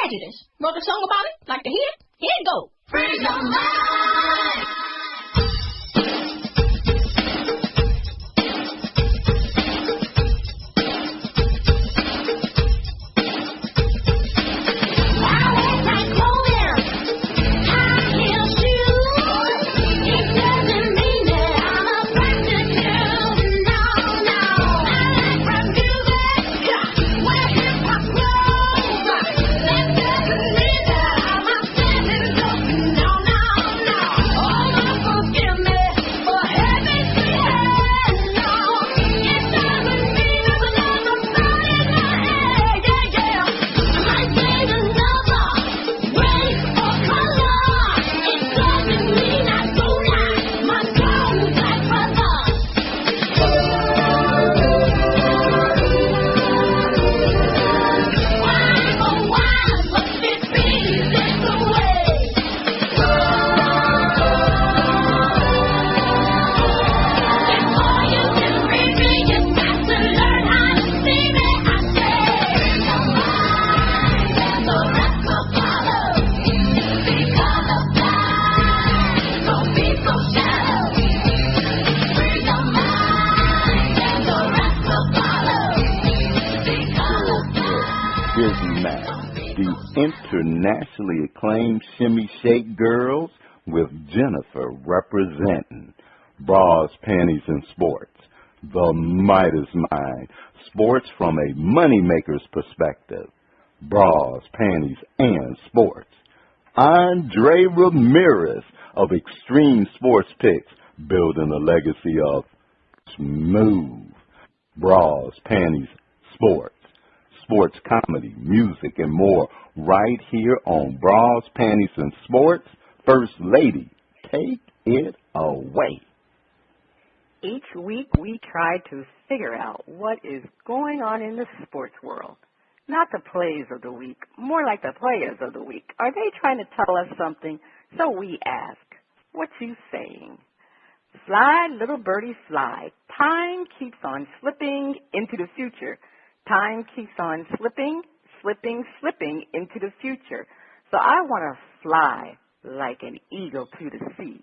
Prejudice. Wrote a song about it? Like to hear it? Here it goes. Free your mind. DizzieMac, the internationally acclaimed Shimmy Shake Girls, with Jennifer representing Bras, Panties, and Sports. The Midas Mind, sports from a moneymaker's perspective. Bras, Panties, and Sports. Andre Ramirez of Extreme Sports Picks, building a legacy of smooth. Bras, Panties, Sports. Sports comedy, music, and more right here on Bras, Panties, and Sports. First Lady, take it away. Each week we try to figure out what is going on in the sports world. Not the plays of the week, more like the players of the week. Are they trying to tell us something? So we ask, what you saying? Fly, little birdie, fly. Time keeps on slipping into the future. Time keeps on slipping, slipping, slipping into the future. So I want to fly like an eagle to the sea.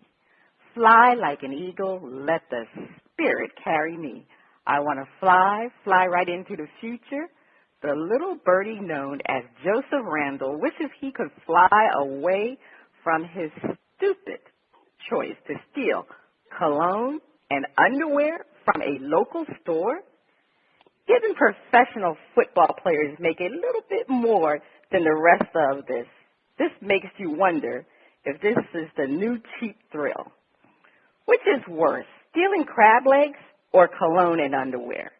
Fly like an eagle, let the spirit carry me. I want to fly, fly right into the future. The little birdie known as Joseph Randall wishes he could fly away from his stupid choice to steal cologne and underwear from a local store. Even professional football players make a little bit more than the rest of this. This makes you wonder if this is the new cheap thrill. Which is worse, stealing crab legs or cologne and underwear?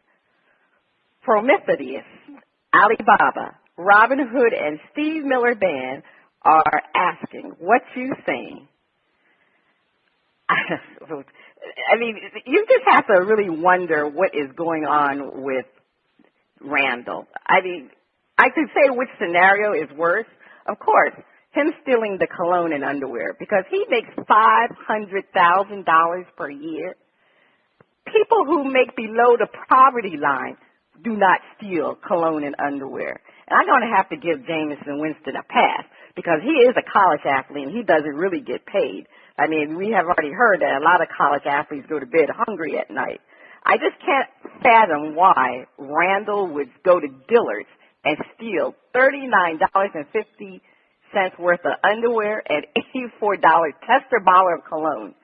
Prometheus, Alibaba, Robin Hood, and Steve Miller Band are asking, what you saying? I mean, you just have to really wonder what is going on with Randall. I mean, I could say which scenario is worse. Of course, him stealing the cologne and underwear, because he makes $500,000 per year. People who make below the poverty line do not steal cologne and underwear. And I'm going to have to give Jameis and Winston a pass, because he is a college athlete and he doesn't really get paid. I mean, we have already heard that a lot of college athletes go to bed hungry at night. I just can't fathom why Randall would go to Dillard's and steal $39.50 worth of underwear and $84 tester bottle of cologne.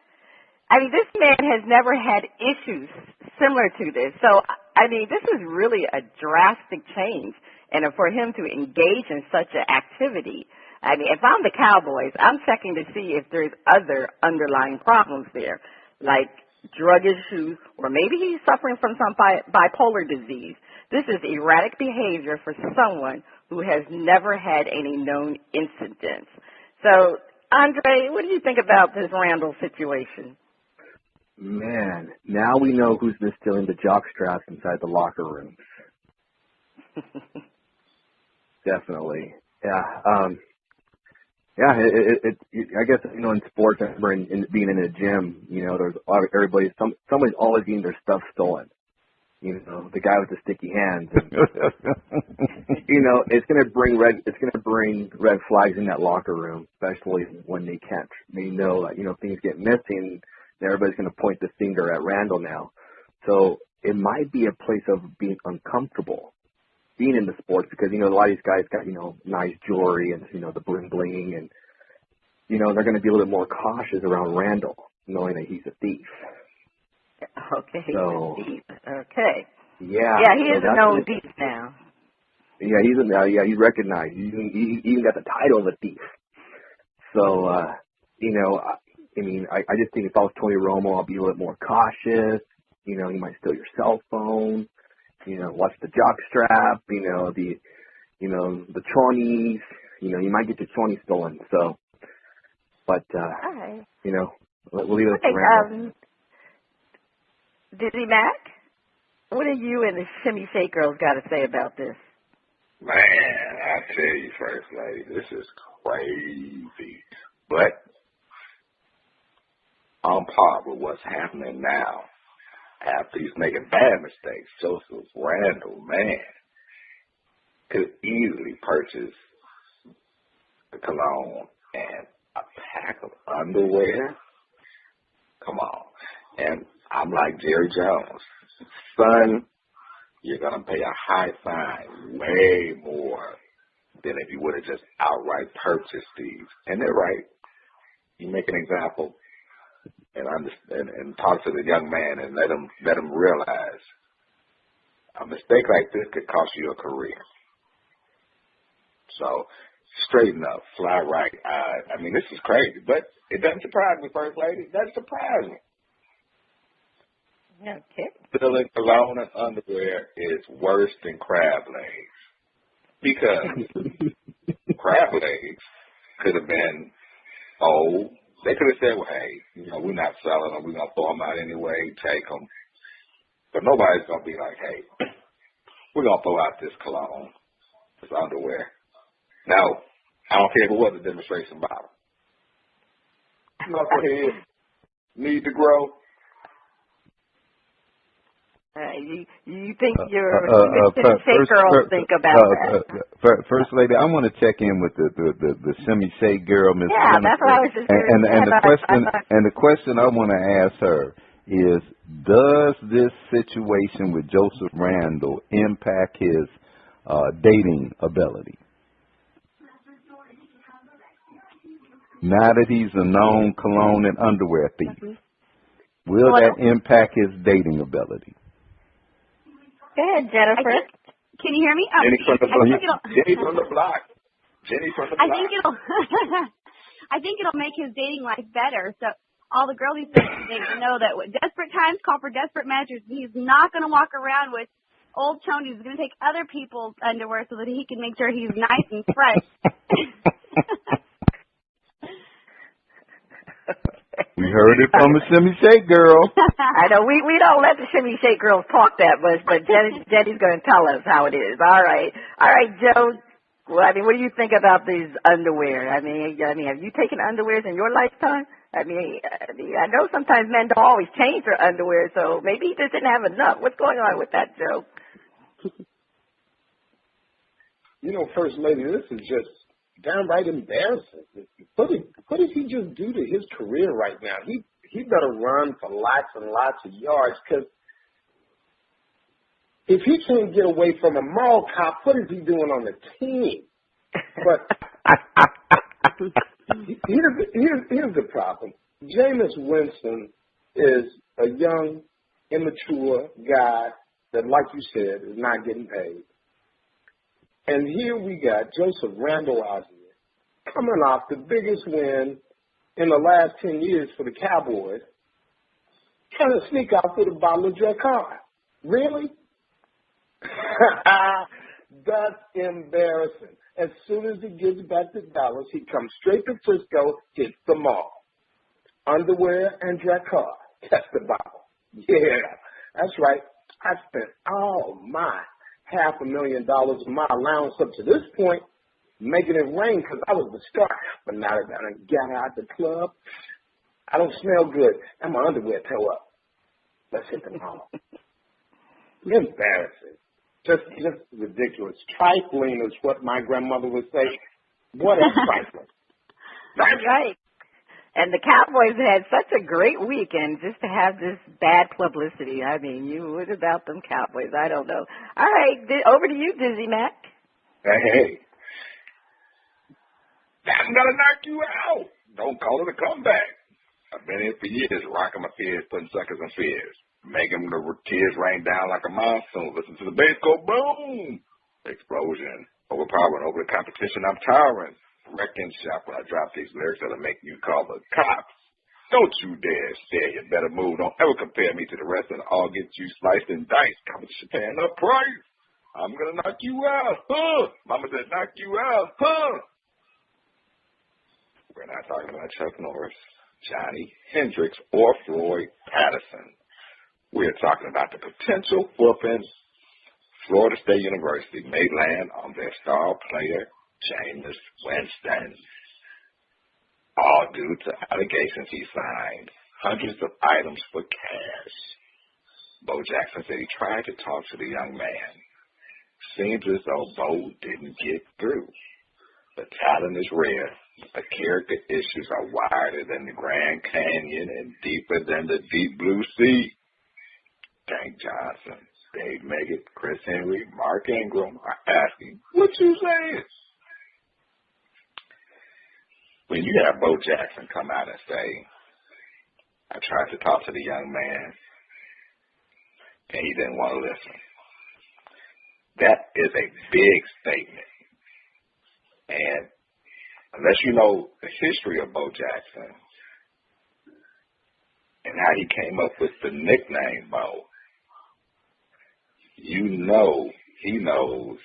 I mean, this man has never had issues similar to this. So, I mean, this is really a drastic change. And for him to engage in such an activity, I mean, if I'm the Cowboys, I'm checking to see if there's other underlying problems there, like drug issues, or maybe he's suffering from some bipolar disease. This is erratic behavior for someone who has never had any known incidents. So, Andre, what do you think about this Randall situation? Man, now we know who's been stealing the jock straps inside the locker rooms. Definitely. Yeah. Yeah, I guess, you know, in sports, I remember in being in a gym, you know, there's somebody's always getting their stuff stolen. the guy with the sticky hands. And, it's gonna bring red flags in that locker room, especially when they know that things get messy and everybody's gonna point the finger at Randall now. So it might be a place of being uncomfortable being in the sports because a lot of these guys got nice jewelry and the bling bling and they're gonna be a little bit more cautious around Randall, knowing that he's a thief. Okay, so, he's a thief. Okay. Yeah. Yeah, he is a known thief now. Yeah, he's recognized. He even got the title of a thief. So, I just think if I was Tony Romo, I'll be a little bit more cautious. He might steal your cell phone. Watch the jock strap. The chonies. You might get your chonies stolen. So, but all right. We'll leave it around. DizzieMac, what do you and the Shimmy Shake girls got to say about this? Man, I tell you, First Lady, this is crazy. But on par with what's happening now, after he's making bad mistakes, Joseph Randall, man, could easily purchase the cologne and a pack of underwear. Come on. And I'm like Jerry Jones. Son, you're going to pay a high fine, way more than if you would have just outright purchased these. And they're right. You make an example and understand and talk to the young man and let him realize a mistake like this could cost you a career. So straighten up, fly right. This is crazy, but it doesn't surprise me, First Lady. It doesn't surprise me. Okay. Stealing cologne and underwear is worse than crab legs because crab legs could have been old. They could have said, well, hey, we're not selling them. We're going to throw them out anyway, take them. But nobody's going to be like, hey, we're going to throw out this cologne, this underwear. No, I don't care if it was a demonstration bottle. Knucklehead need to grow. You think your Shake girls think about that? First Lady, I want to check in with the Shimmy Shake girl, Miss Yeah, Jennifer. that's what I was just and the question I want to ask her is, does this situation with Joseph Randall impact his dating ability? Now that he's a known cologne and underwear thief, will that impact his dating ability? Go ahead, Jennifer. Can you hear me? Jenny from the block. I think it'll make his dating life better. So all the girls he's dating know that desperate times call for desperate measures. He's not going to walk around with old chonies. He's going to take other people's underwear so that he can make sure he's nice and fresh. We heard it from the Shimmy Shake girl. I know we don't let the Shimmy Shake girls talk that much, but Jenny's going to tell us how it is. All right, Joe. Well, what do you think about these underwear? Have you taken underwears in your lifetime? I know sometimes men don't always change their underwear, so maybe he just didn't have enough. What's going on with that, Joe? First Lady, this is just downright embarrassing. What did he just do to his career right now? He better run for lots and lots of yards, because if he can't get away from a mall cop, what is he doing on the team? But here's the problem. Jameis Winston is a young, immature guy that, like you said, is not getting paid. And here we got Joseph Randall out here coming off the biggest win in the last 10 years for the Cowboys, trying to sneak out with a bottle of Drakkar. Really? That's embarrassing. As soon as he gets back to Dallas, he comes straight to Frisco, hits the mall. Underwear and Drakkar. Test the bottle. Yeah, that's right. I spent all my $500,000 of my allowance up to this point making it rain because I was the star. But now that I got out the club, I don't smell good, and my underwear toe up. Let's hit the mall. Embarrassing. Just ridiculous. Trifling is what my grandmother would say. What is trifling? That's right. And the Cowboys had such a great week, and just to have this bad publicity, I mean, what about them Cowboys? I don't know. All right, over to you, DizzieMac. Hey. I'm going to knock you out. Don't call it a comeback. I've been here for years, rocking my fears, putting suckers in fears, making the tears rain down like a monsoon. Listen to the bass go boom. Explosion. Overpowering over the competition. I'm towering. Wrecking shop when I drop these lyrics that'll make you call the cops. Don't you dare stare. You better move. Don't ever compare me to the rest, and I'll get you sliced and diced. Competition paying the price. I'm going to knock you out. Huh. Mama said knock you out. Huh. We're not talking about Chuck Norris, Johnny Hendricks, or Floyd Patterson. We're talking about the potential whooping Florida State University may land on their star player, Jameis Winston, all due to allegations he signed hundreds of items for cash. Bo Jackson said he tried to talk to the young man. Seems as though Bo didn't get through. The talent is rare. The character issues are wider than the Grand Canyon and deeper than the deep blue sea. Tank Johnson, Dave Meggett, Chris Henry, Mark Ingram are asking, what you saying? When you have Bo Jackson come out and say, I tried to talk to the young man, and he didn't want to listen, that is a big statement. And unless you know the history of Bo Jackson and how he came up with the nickname Bo, you know he knows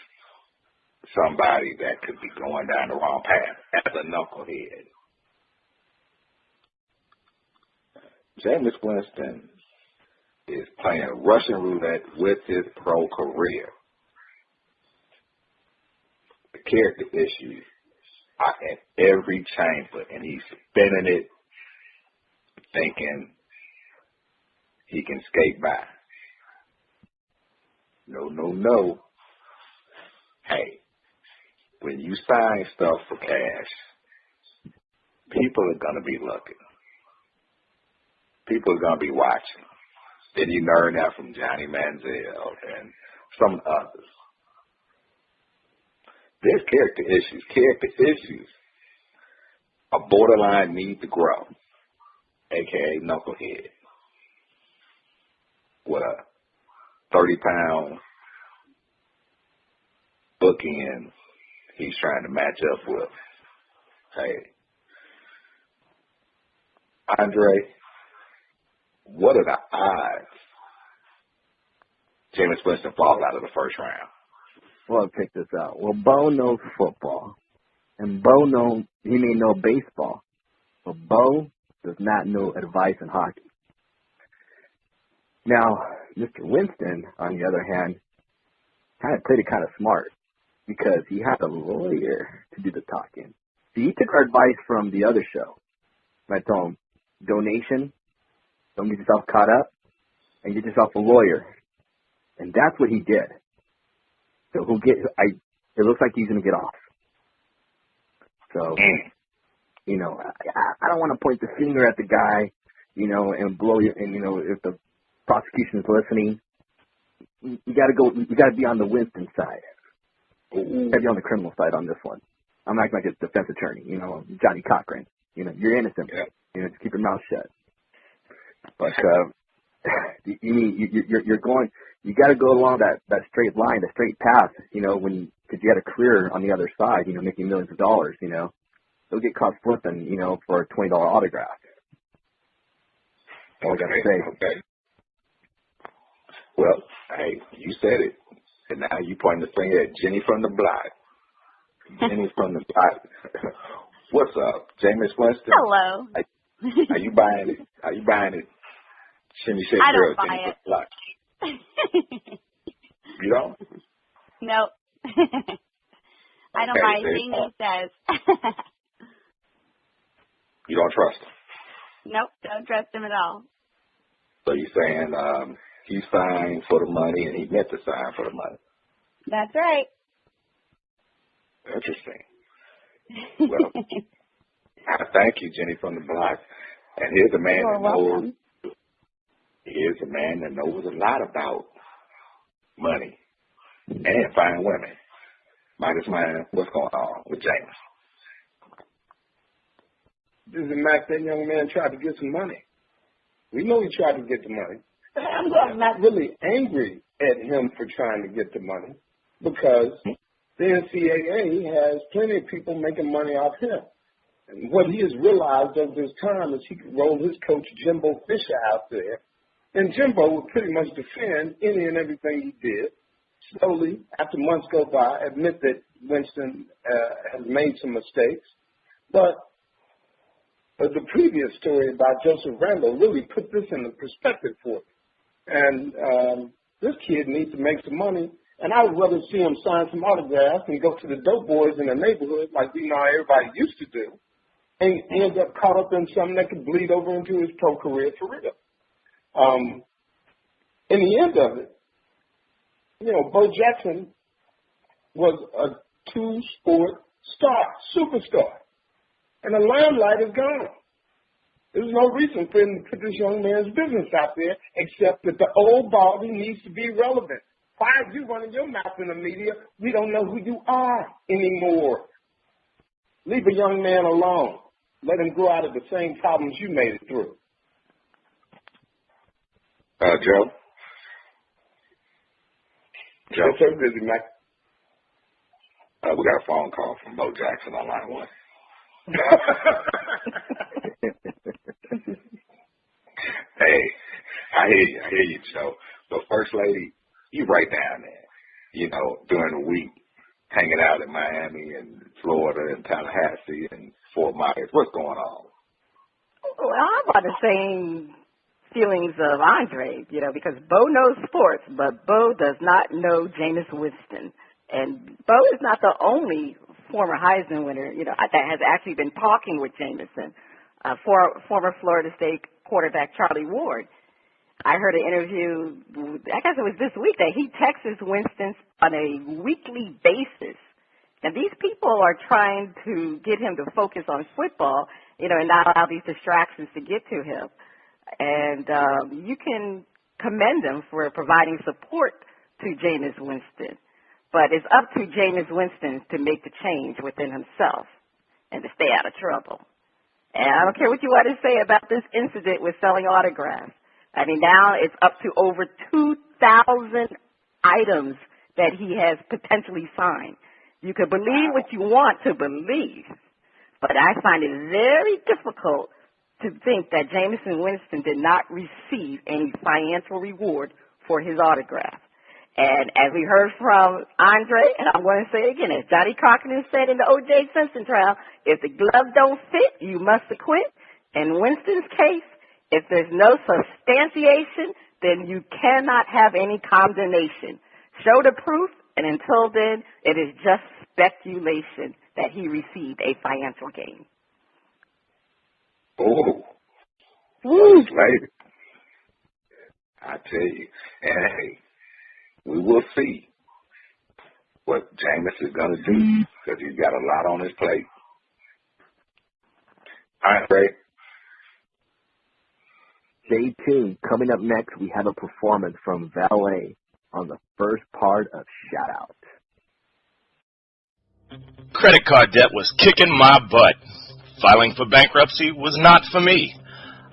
somebody that could be going down the wrong path as a knucklehead. Jameis Winston is playing Russian roulette with his pro career. The character issues are in every chamber, and he's spinning it, thinking he can skate by. No. Hey, when you sign stuff for cash, people are going to be looking. People are going to be watching. Then you learn that from Johnny Manziel and some others. There's character issues. Character issues are borderline need to grow, a.k.a. knucklehead, with a 30-pound bookend he's trying to match up with. Hey, Andre, what are the odds Jameis Winston falls out of the first round? Well, check this out. Well, Bo knows football, and he may know baseball, but Bo does not know advice in hockey. Now, Mr. Winston, on the other hand, played it kind of smart because he had a lawyer to do the talking. See, he took our advice from the other show. I told him, donation, don't get yourself caught up, and get yourself a lawyer. And that's what he did. So it looks like he's going to get off. So, I don't want to point the finger at the guy, and blow you, and, if the prosecution is listening, you got to be on the Winston side. You got to be on the criminal side on this one. I'm acting like a defense attorney, Johnny Cochran. You're innocent. Yeah. Just keep your mouth shut. But you're going. You got to go along that straight line, the straight path. Because you had a career on the other side. Making millions of dollars. They'll get caught flipping. For a $20 autograph. All I got to say. Okay. Well, hey, you said it, and now you pointing the finger at Jenny from the block. Jenny from the block. What's up, Jameis Winston? Hello. Are you buying it? Are you buying it? Shimmy shake I girl, don't Jenny buy it. from the block. You don't? Nope. I don't buy anything he says. You don't trust him? Nope, don't trust him at all. So you're saying He signed for the money, and he meant to sign for the money. That's right. Interesting. Well, I thank you, Jenny from the block. And here's a man that knows. Here's a man that knows a lot about money and fine women. Midas, man, what's going on with Jameis? DizzieMac, that young man tried to get some money. We know he tried to get the money. I'm not really angry at him for trying to get the money because the NCAA has plenty of people making money off him. And what he has realized over this time is he could roll his coach Jimbo Fisher out there, and Jimbo would pretty much defend any and everything he did. Slowly, after months go by, admit that Winston has made some mistakes. But the previous story about Joseph Randall really put this into perspective for me. And this kid needs to make some money, and I would rather see him sign some autographs and go to the dope boys in the neighborhood like we know everybody used to do, and end up caught up in something that could bleed over into his pro career for real. In the end of it, you know, Bo Jackson was a two-sport star, superstar, and the limelight is gone. There's no reason for him to put this young man's business out there except that the old Baldy needs to be relevant. Why are you running your mouth in the media? We don't know who you are anymore. Leave a young man alone. Let him grow out of the same problems you made it through. Joe? Yes, sir, DizzieMac. We got a phone call from Bo Jackson on line one. Hey, I hear you, Joe. So, First Lady, you right down there, you know, during the week, hanging out in Miami and Florida and Tallahassee and Fort Myers. What's going on? Well, I'm about the same feelings of Andre, you know, because Bo knows sports, but Bo does not know Jameis Winston. And Bo is not the only former Heisman winner, you know, that has actually been talking with Jameis. Former Florida State quarterback Charlie Ward. I heard an interview, I guess it was this week, that he texts Winston on a weekly basis. And these people are trying to get him to focus on football, you know, and not allow these distractions to get to him. And you can commend them for providing support to Jameis Winston. But it's up to Jameis Winston to make the change within himself and to stay out of trouble. And I don't care what you want to say about this incident with selling autographs. I mean, now it's up to over 2,000 items that he has potentially signed. You can believe what you want to believe, but I find it very difficult to think that Jameis Winston did not receive any financial reward for his autograph. And as we heard from Andre, and I'm going to say it again, as Johnny Cochran said in the O.J. Simpson trial, if the glove don't fit, you must acquit. In Winston's case, if there's no substantiation, then you cannot have any condemnation. Show the proof, and until then, it is just speculation that he received a financial gain. Oh, woo, lady. I tell you, and hey, we will see what Jameis is going to do because he's got a lot on his plate. All right, Ray. Stay tuned. Coming up next, we have a performance from Valet on the first part of Shout Out. Credit card debt was kicking my butt. Filing for bankruptcy was not for me.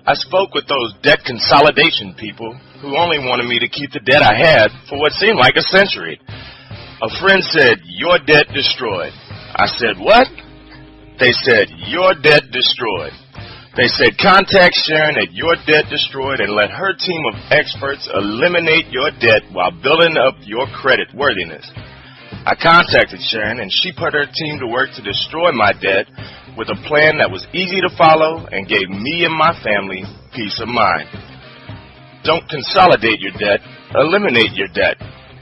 I spoke with those debt consolidation people who only wanted me to keep the debt I had for what seemed like a century. A friend said, "Your debt destroyed." I said, "What?" They said, "Your debt destroyed." They said, "Contact Sharon at Your Debt Destroyed and let her team of experts eliminate your debt while building up your credit worthiness." I contacted Sharon, and she put her team to work to destroy my debt with a plan that was easy to follow and gave me and my family peace of mind. Don't consolidate your debt, eliminate your debt.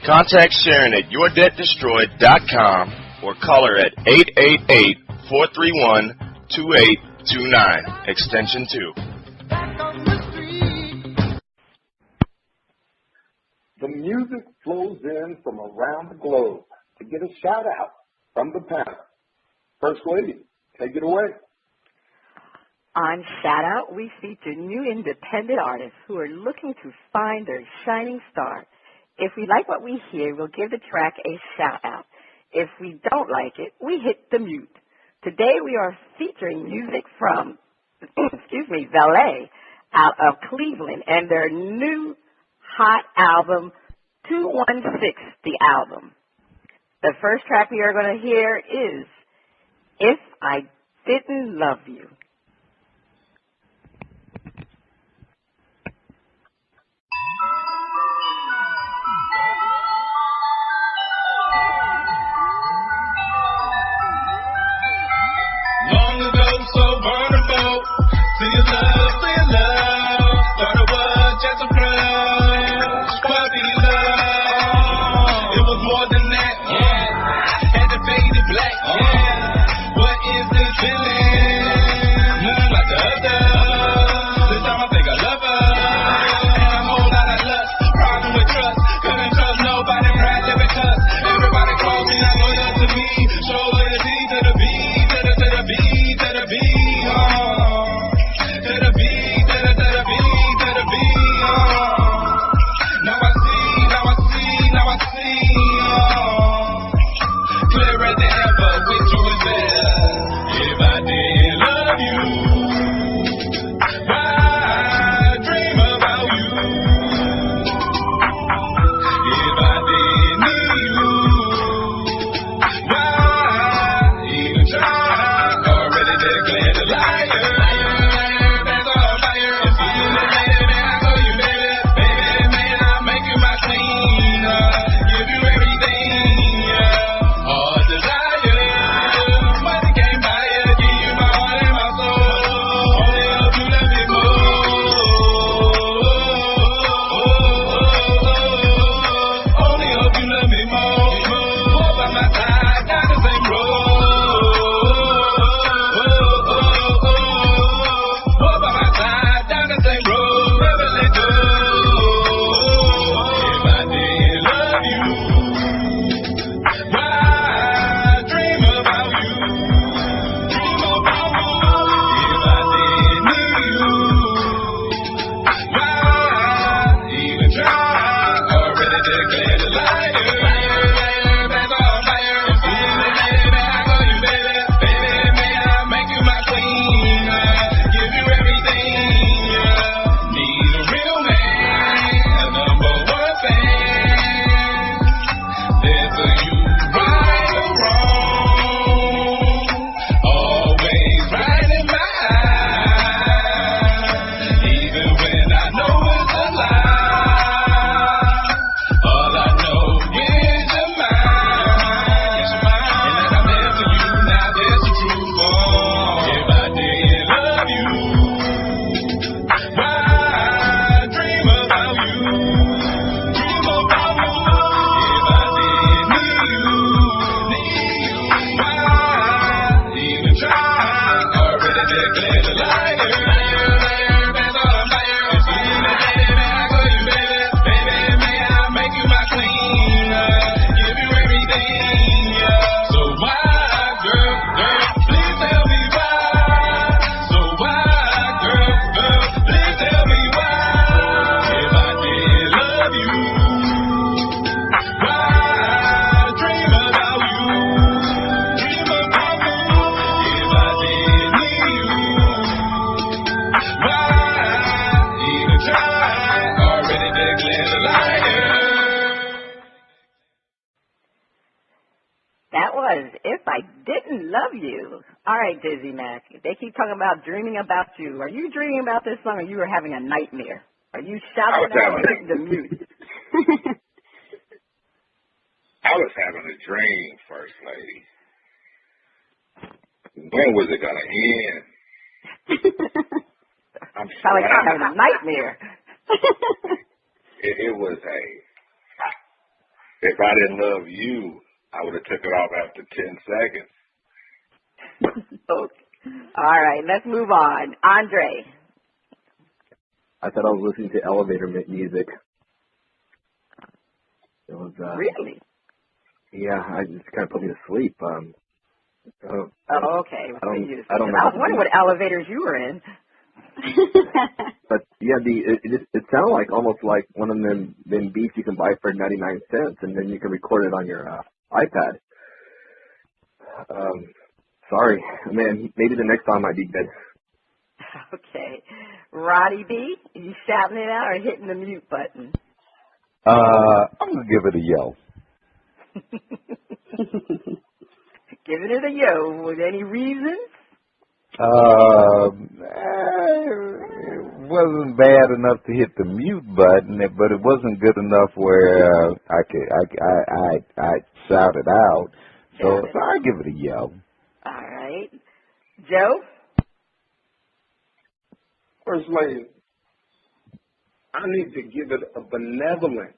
Contact Sharon at yourdebtdestroyed.com or call her at 888-431-2829, extension 2. the music flows in from around the globe to get a shout out from the panel. First Lady, take it away. On Shout Out, we feature new independent artists who are looking to find their shining star. If we like what we hear, we'll give the track a shout out. If we don't like it, we hit the mute. Today we are featuring music from, Valet out of Cleveland and their new hot album, 216, the album. The first track we are going to hear is If I Didn't Love You. Long ago, so vulnerable. See your love. Thought it was just a flash. Puppy love. It was more than that, yeah. Had to fade it black, yeah. What is this feeling? None like the other. This time I think I love her. And a whole lot of lust. Problem with trust. Couldn't trust nobody. Pride live with us. Everybody calls me, not loyal to me. Show loyalty to the beat. All right, DizzieMac. They keep talking about dreaming about you. Are you dreaming about this song, or you were having a nightmare? Are you shouting out the mute? I was having a dream, First Lady. When was it going to end? I'm like I'm having a nightmare. It was if I didn't love you, I would have took it off after 10 seconds. Okay. All right, let's move on. Andre. I thought I was listening to elevator music. It was Really? Yeah, I just kind of put me to sleep. Oh, okay. I don't I know. was wondering what elevators you were in. But yeah, it sounded like almost like one of them beats you can buy for 99 cents, and then you can record it on your iPad. Sorry, man. Maybe the next song might be good. Okay, Roddy B, you shouting it out or hitting the mute button? I'm gonna give it a yo. Giving it a yo. With any reason? It wasn't bad enough to hit the mute button, but it wasn't good enough where I shout it out. So I give it a yo. All right, Joe. First Lady, I need to give it a benevolent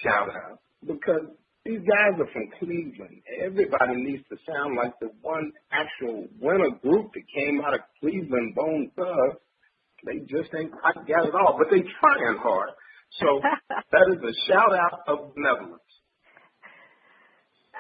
shout out because these guys are from Cleveland. Everybody needs to sound like the one actual winner group that came out of Cleveland, Bone Thugs. They just ain't quite got it all, but they trying hard. So that is a shout out of benevolence.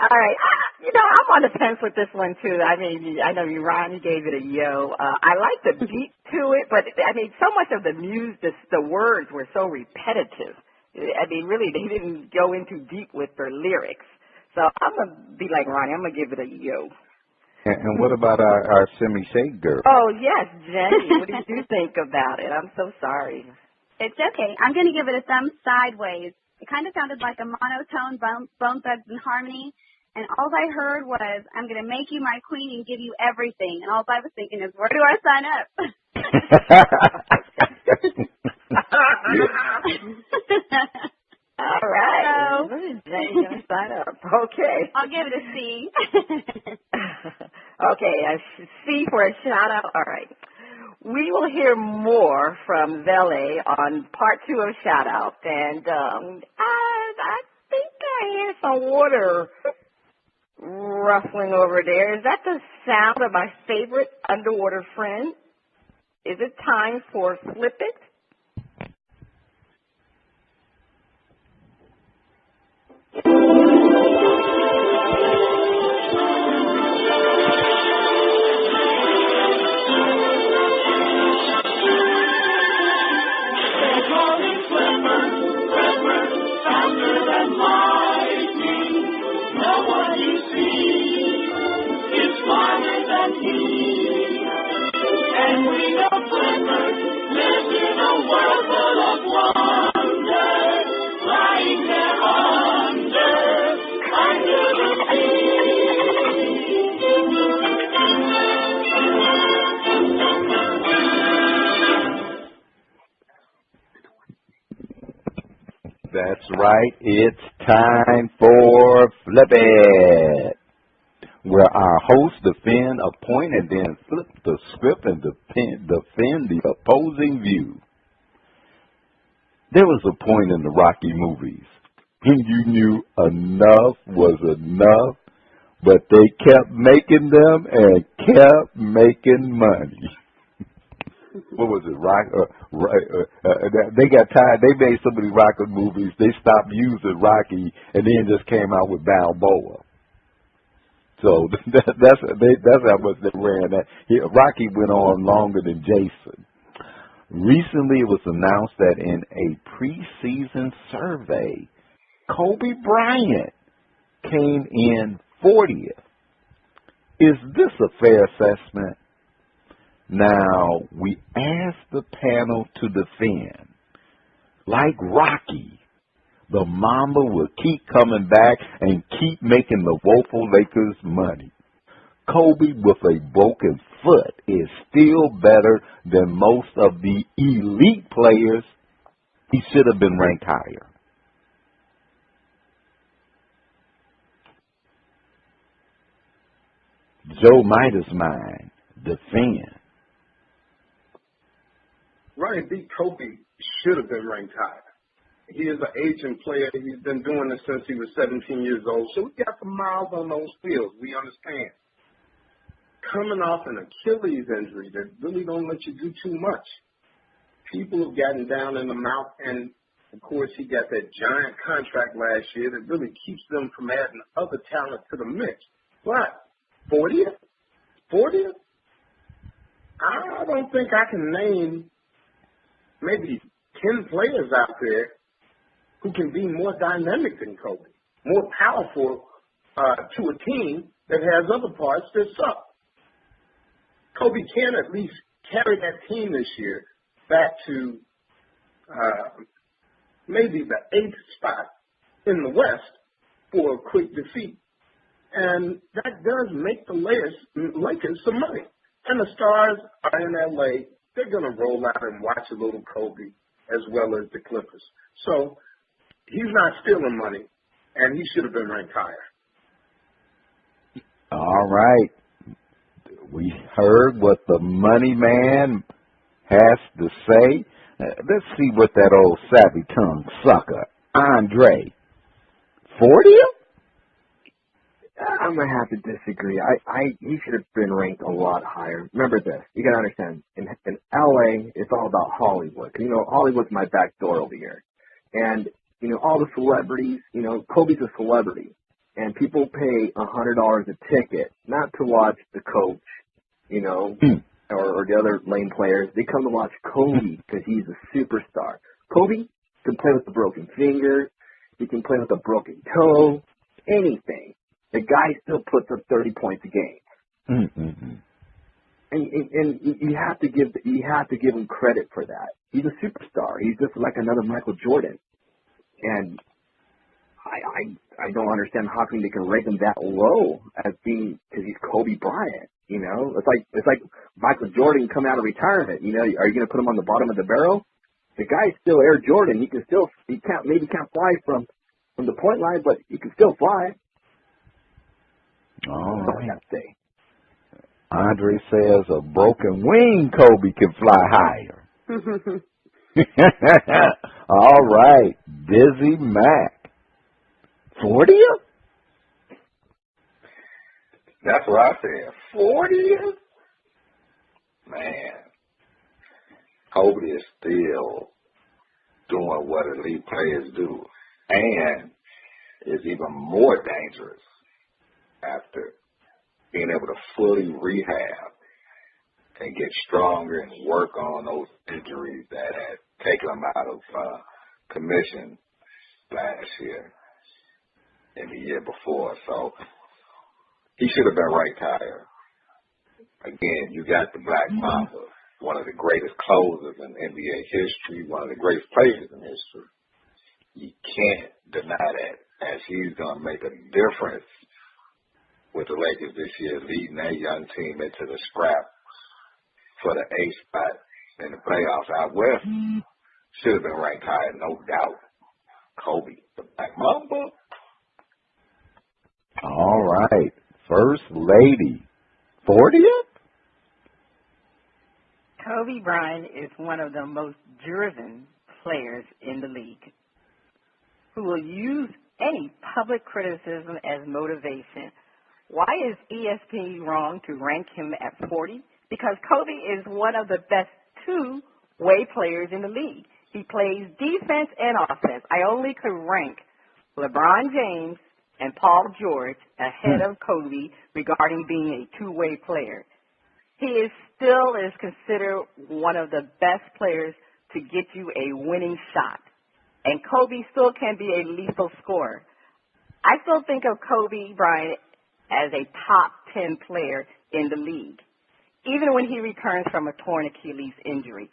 All right. I'm on the fence with this one, too. I mean, I know Ronnie gave it a yo. I like the beat to it, but, I mean, so much of the words were so repetitive. I mean, really, they didn't go into deep with their lyrics. So I'm going to be like Ronnie. I'm going to give it a yo. And what about our Shimmy Shake girl? Oh, yes, Jenny. What did you think about it? I'm so sorry. It's okay. I'm going to give it a thumb sideways. It kind of sounded like a monotone Bone Thugs and Harmony. And all I heard was, I'm going to make you my queen and give you everything. And all I was thinking is, where do I sign up? All right. Jenny's going to sign up. Okay. I'll give it a C. Okay, a C for a shout-out. All right. We will hear more from Vele on part 2 of shout-out. And I think I hear some water ruffling over there. Is that the sound of my favorite underwater friend? Is it time for Flip It? That's right. It's time for Flip It, where our hosts defend a point and then flip the script and defend the opposing view. There was a point in the Rocky movies when you knew enough was enough, but they kept making them and kept making money. What was it? They got tired. They made so many Rocky movies. They stopped using Rocky and then just came out with Balboa. So that's how much they ran. Rocky went on longer than Jason. Recently, it was announced that in a preseason survey, Kobe Bryant came in 40th. Is this a fair assessment? Now, we asked the panel to defend. Like Rocky, the Mamba will keep coming back and keep making the woeful Lakers money. Kobe with a broken foot is still better than most of the elite players. He should have been ranked higher. Joe Midas mind, defend. Ryan B. Kobe should have been ranked higher. He is an aging player. He's been doing this since he was 17 years old. So we got some miles on those wheels. We understand. Coming off an Achilles injury that really don't let you do too much. People have gotten down in the mouth, and Of course, he got that giant contract last year that really keeps them from adding other talent to the mix. But 40th? 40th? I don't think I can name maybe 10 players out there who can be more dynamic than Kobe, more powerful to a team that has other parts that suck. Kobe can at least carry that team this year back to maybe the 8th spot in the West for a quick defeat. And that does make the Lakers some money. And the Stars are in L.A. They're going to roll out and watch a little Kobe as well as the Clippers. So he's not stealing money, and he should have been ranked higher. All right. We heard what the money man has to say. Let's see what that old savvy tongue sucker, Andre. 40th? I'm gonna have to disagree. He should have been ranked a lot higher. Remember this. You gotta understand. In LA, it's all about Hollywood. You know, Hollywood's my back door over here. And, you know, all the celebrities, you know, Kobe's a celebrity. And people pay $100 a ticket not to watch the coach, you know, or the other lane players. They come to watch Kobe because he's a superstar. Kobe can play with a broken finger. He can play with a broken toe. Anything. The guy still puts up 30 points a game. Mm-hmm. And you have to give him credit for that. He's a superstar. He's just like another Michael Jordan. And I don't understand how come they can rank him that low as being because he's Kobe Bryant. You know, it's like Michael Jordan coming out of retirement. You know, are you going to put him on the bottom of the barrel? The guy's still Air Jordan. He can't fly from the point line, but he can still fly. All That's all I right. got to say. Andre says a broken wing Kobe can fly higher. All right. DizzieMac. 40th? That's what I said. 40th? Man. Kobe is still doing what elite players do. And is even more dangerous after being able to fully rehab and get stronger and work on those injuries that had taken him out of commission last year and the year before. So he should have been ranked higher. Again, you got the Black Mamba, one of the greatest closers in NBA history, one of the greatest players in history. You can't deny that, as he's going to make a difference with the Lakers this year, leading that young team into the scrap for the 8th spot in the playoffs out west. Should have been ranked higher, no doubt. Kobe, the Black Mamba. All right. First Lady. 40th? Kobe Bryant is one of the most driven players in the league who will use any public criticism as motivation. Why is ESPN wrong to rank him at 40? Because Kobe is one of the best two-way players in the league. He plays defense and offense. I only could rank LeBron James and Paul George ahead of Kobe regarding being a two-way player. He is considered one of the best players to get you a winning shot. And Kobe still can be a lethal scorer. I still think of Kobe Bryant as a top 10 player in the league, even when he returns from a torn Achilles injury.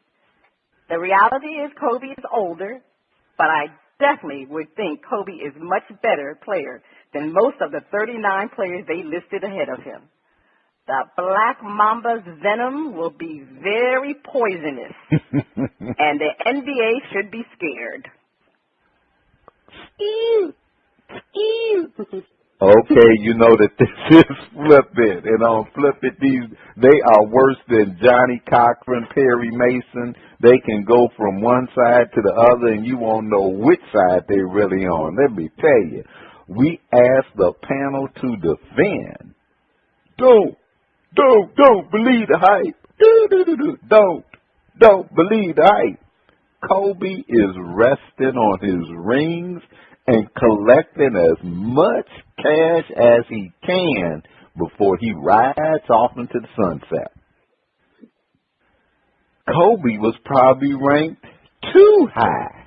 The reality is Kobe is older, but I definitely would think Kobe is a much better player than most of the 39 players they listed ahead of him. The Black Mamba's venom will be very poisonous, and the NBA should be scared. Okay, you know that this is Flip It. And on Flip It, they are worse than Johnny Cochran, Perry Mason. They can go from one side to the other, and you won't know which side they're really on. Let me tell you, we asked the panel to defend. Don't believe the hype. Don't believe the hype. Kobe is resting on his rings and collecting as much cash as he can before he rides off into the sunset. Kobe was probably ranked too high.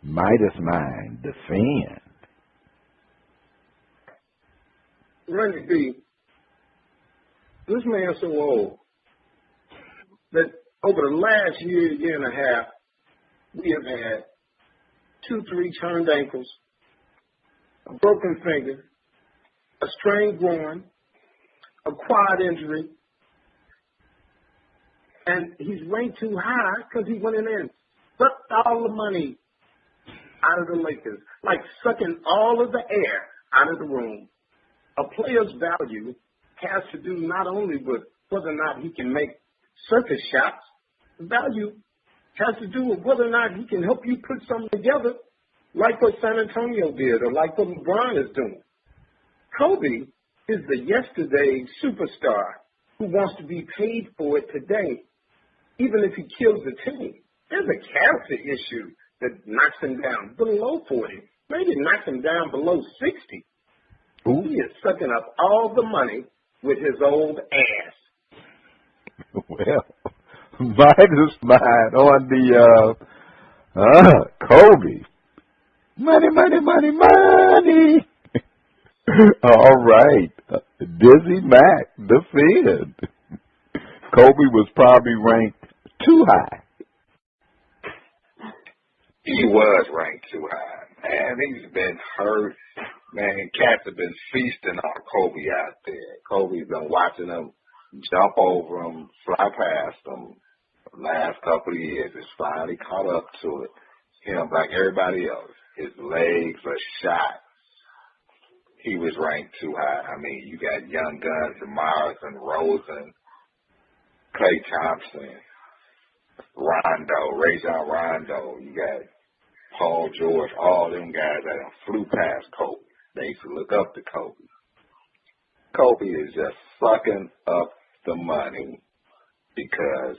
Midas mind defend. Randy B., this man's so old that over the last year and a half, we have had 2-3 turned ankles, a broken finger, a strained groin, a quad injury, and he's ranked too high because he went in there and sucked all the money out of the Lakers, like sucking all of the air out of the room. A player's value has to do not only with whether or not he can make circus shots, value has to do with whether or not he can help you put something together like what San Antonio did or like what LeBron is doing. Kobe is the yesterday superstar who wants to be paid for it today, even if he kills the team. There's a character issue that knocks him down below 40, maybe knocks him down below 60. Ooh. He is sucking up all the money with his old ass. Well, Midas mind on the Kobe. Money, money, money, money. All right. DizzieMac, defend. Kobe was probably ranked too high. He was ranked too high. Man, he's been hurt. Man, cats have been feasting on Kobe out there. Kobe's been watching him jump over him, fly past him. The last couple of years, it's finally caught up to it. Him, like everybody else, his legs are shot. He was ranked too high. I mean, you got young guns, Ramirez and Rosen, Klay Thompson, Rajon Rondo. You got Paul George, all them guys that flew past Kobe. They used to look up to Kobe. Kobe is just sucking up the money because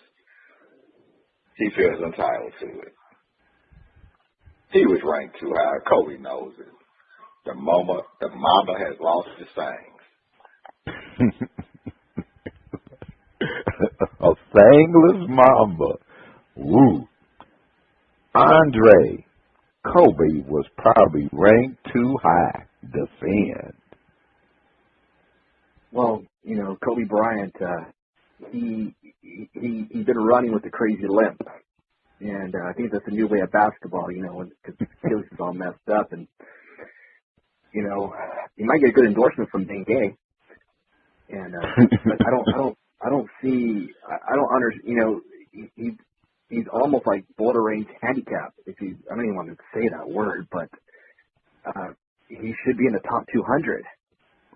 he feels entitled to it. He was ranked too high. Kobe knows it. The Mamba has lost his fangs. A fangless Mamba. Woo. Andre, Kobe was probably ranked too high. Defend. Well, you know, Kobe Bryant, he's been running with a crazy limp, and I think that's a new way of basketball. You know, because his Achilles is all messed up, and you know, he might get a good endorsement from being gay. And but I don't understand. You know, he's almost like borderline handicapped. I don't even want to say that word, but he should be in the top 200.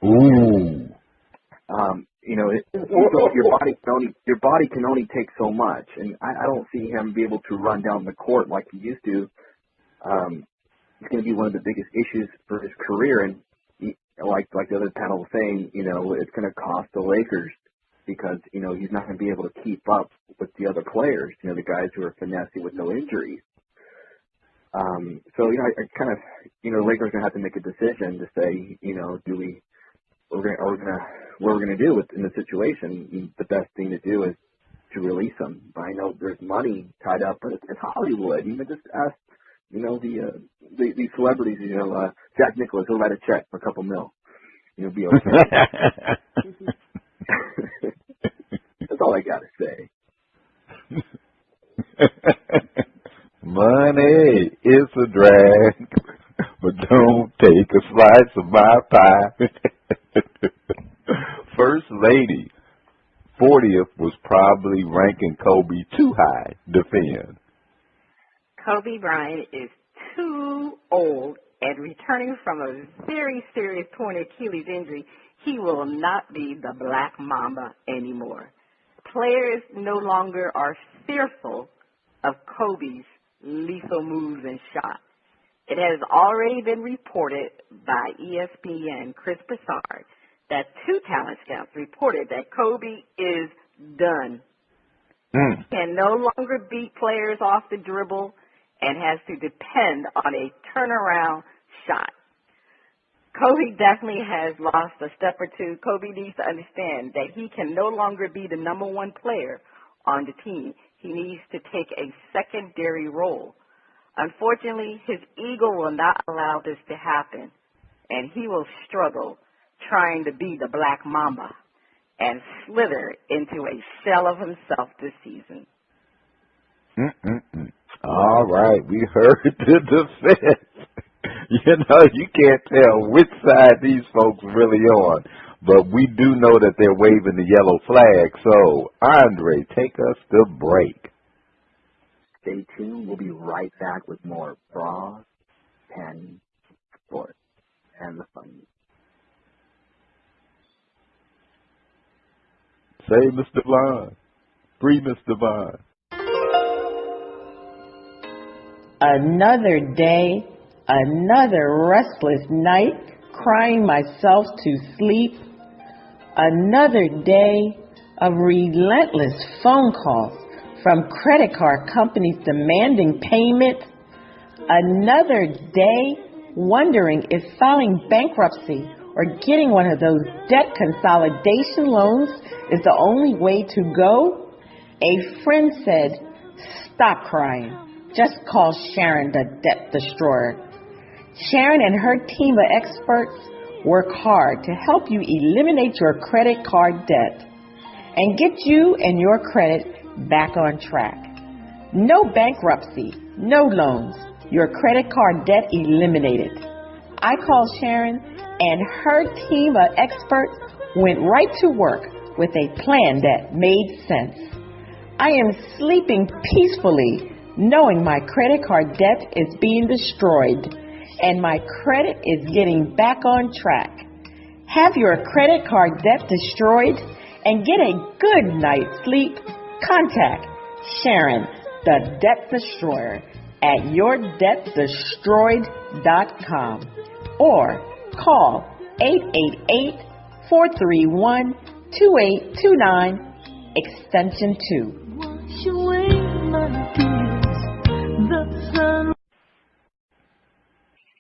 Ooh. You know, your body can only take so much, and I don't see him be able to run down the court like he used to. It's going to be one of the biggest issues for his career, and like the other panel was saying, you know, it's going to cost the Lakers because you know he's not going to be able to keep up with the other players. You know, the guys who are finessing with no injuries. So you know, I kind of, you know, Lakers are going to have to make a decision to say, you know, what we're going to do in the situation. The best thing to do is to release him. I know there's money tied up, but it's Hollywood. You know, just ask, you know, the celebrities. You know, Jack Nicklaus, he'll write a check for a couple mil. You'll be okay. That's all I got to say. Money is a drag, but don't take a slice of my pie. First Lady, 40th, was probably ranking Kobe too high. Defend. Kobe Bryant is too old and returning from a very serious torn Achilles injury. He will not be the Black Mamba anymore. Players no longer are fearful of Kobe's lethal moves and shots. It has already been reported by ESPN Chris Broussard that 2 talent scouts reported that Kobe is done. Can no longer beat players off the dribble and has to depend on a turnaround shot. Kobe definitely has lost a step or two. Kobe needs to understand that he can no longer be the number one player on the team. He needs to take a secondary role. Unfortunately, his ego will not allow this to happen, and he will struggle trying to be the Black Mamba and slither into a shell of himself this season. All right, we heard the defense. You know, you can't tell which side these folks really on, but we do know that they're waving the yellow flag. So, Andre, take us to break. Stay tuned. We'll be right back with more Bras, Panties, Sports, and the fun. Say, Mr. Vaughn. Free Mr. Vaughn. Another day, another restless night, crying myself to sleep. Another day of relentless phone calls from credit card companies demanding payment. Another day wondering if filing bankruptcy or getting one of those debt consolidation loans is the only way to go. A friend said, "Stop crying. Just call Sharon, the debt destroyer." Sharon and her team of experts work hard to help you eliminate your credit card debt and get you and your credit back on track. No bankruptcy, no loans, your credit card debt eliminated. I called Sharon and her team of experts went right to work with a plan that made sense. I am sleeping peacefully knowing my credit card debt is being destroyed and my credit is getting back on track. Have your credit card debt destroyed and get a good night's sleep? Contact Sharon, the Debt Destroyer, at yourdebtdestroyed.com or call 888-431-2829, extension 2. Wash away my tears, the sun.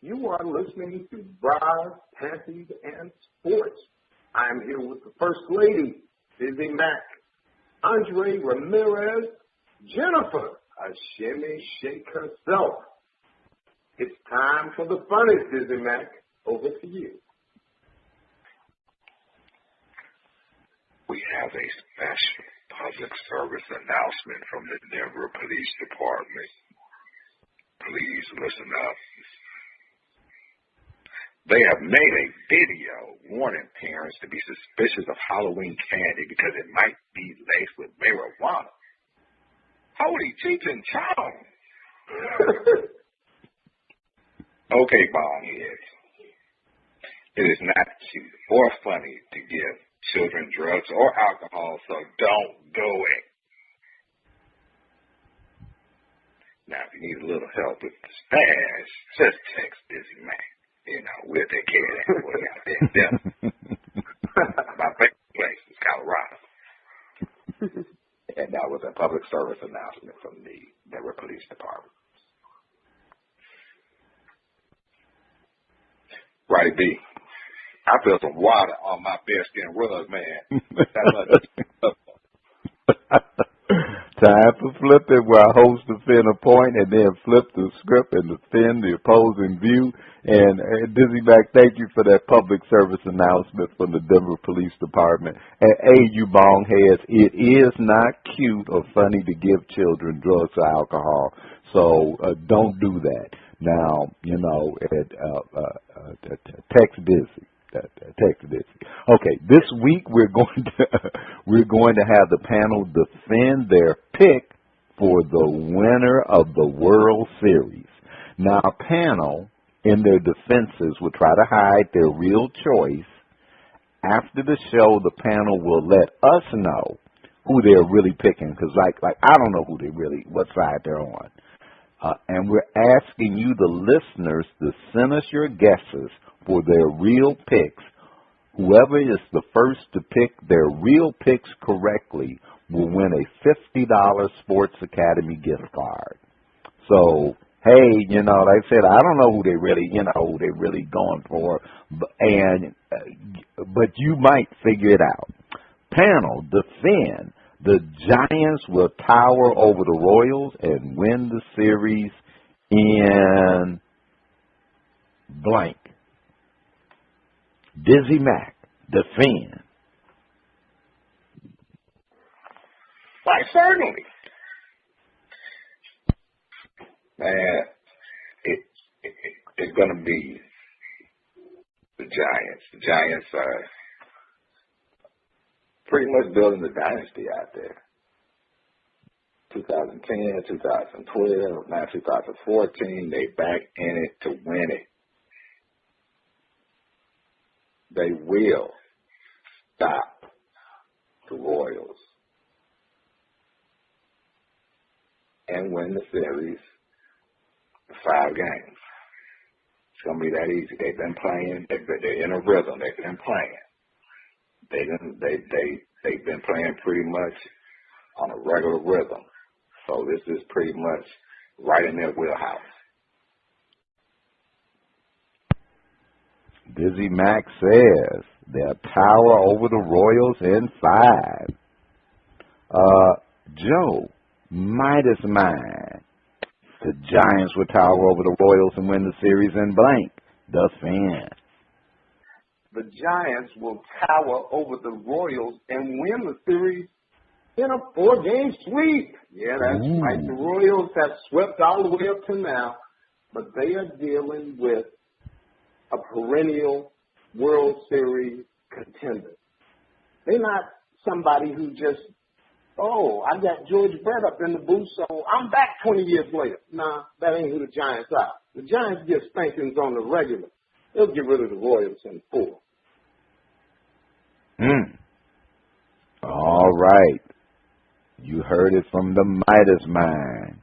You are listening to Bras, Panties, and Sports. I'm here with the First Lady, DizzieMac, Andre Ramirez, Jennifer, a shimmy shake herself. It's time for the funnies, DizzieMac. Over to you. We have a special public service announcement from the Denver Police Department. Please listen up. They have made a video warning parents to be suspicious of Halloween candy because it might be laced with marijuana. Holy Cheech and Chong. Okay, boneheads. It is not cute or funny to give children drugs or alcohol, so don't do it. Now, if you need a little help with the stash, just text DizzieMac. You know, we'll take care of that for you out there in Denver. My favorite place is Colorado. And that was a public service announcement from the Denver Police Department. Right, B. I feel some water on my bearskin rug, man. Time for flipping, where I host defend a point and then flip the script and defend the opposing view. And DizzieMac, thank you for that public service announcement from the Denver Police Department. And you bongheads, it is not cute or funny to give children drugs or alcohol, so don't do that. Now, you know, text Dizzy. Okay, this week we're going to have the panel defend their pick for the winner of the World Series. Now, panel, in their defenses, will try to hide their real choice. After the show, the panel will let us know who they're really picking, because like I don't know what side they're on. And we're asking you, the listeners, to send us your guesses for their real picks. Whoever is the first to pick their real picks correctly will win a $50 Sports Academy gift card. So, hey, you know, like I said, I don't know who they really going for, but you might figure it out. Panel, defend. The Giants will tower over the Royals and win the series in blank. DizzieMac, defend. Why, certainly. Man, it's going to be the Giants. The Giants are pretty much building the dynasty out there. 2010, 2012, now 2014, they back in it to win it. They will stop the Royals and win the series 5 games. It's going to be that easy. They've been playing. They're in a rhythm. They've been playing. They've been playing pretty much on a regular rhythm. So this is pretty much right in their wheelhouse. DizzieMac says they'll tower over the Royals in 5. Joe, Midas mine. The Giants will tower over the Royals and win the series in blank. The fan. The Giants will tower over the Royals and win the series in a 4-game sweep. Yeah, that's right. The Royals have swept all the way up to now, but they are dealing with a perennial World Series contender. They're not somebody who just, I got George Brett up in the booth, so I'm back 20 years later. Nah, that ain't who the Giants are. The Giants get spankings on the regular. They'll get rid of the Royals in 4. All right. You heard it from the Midas mind.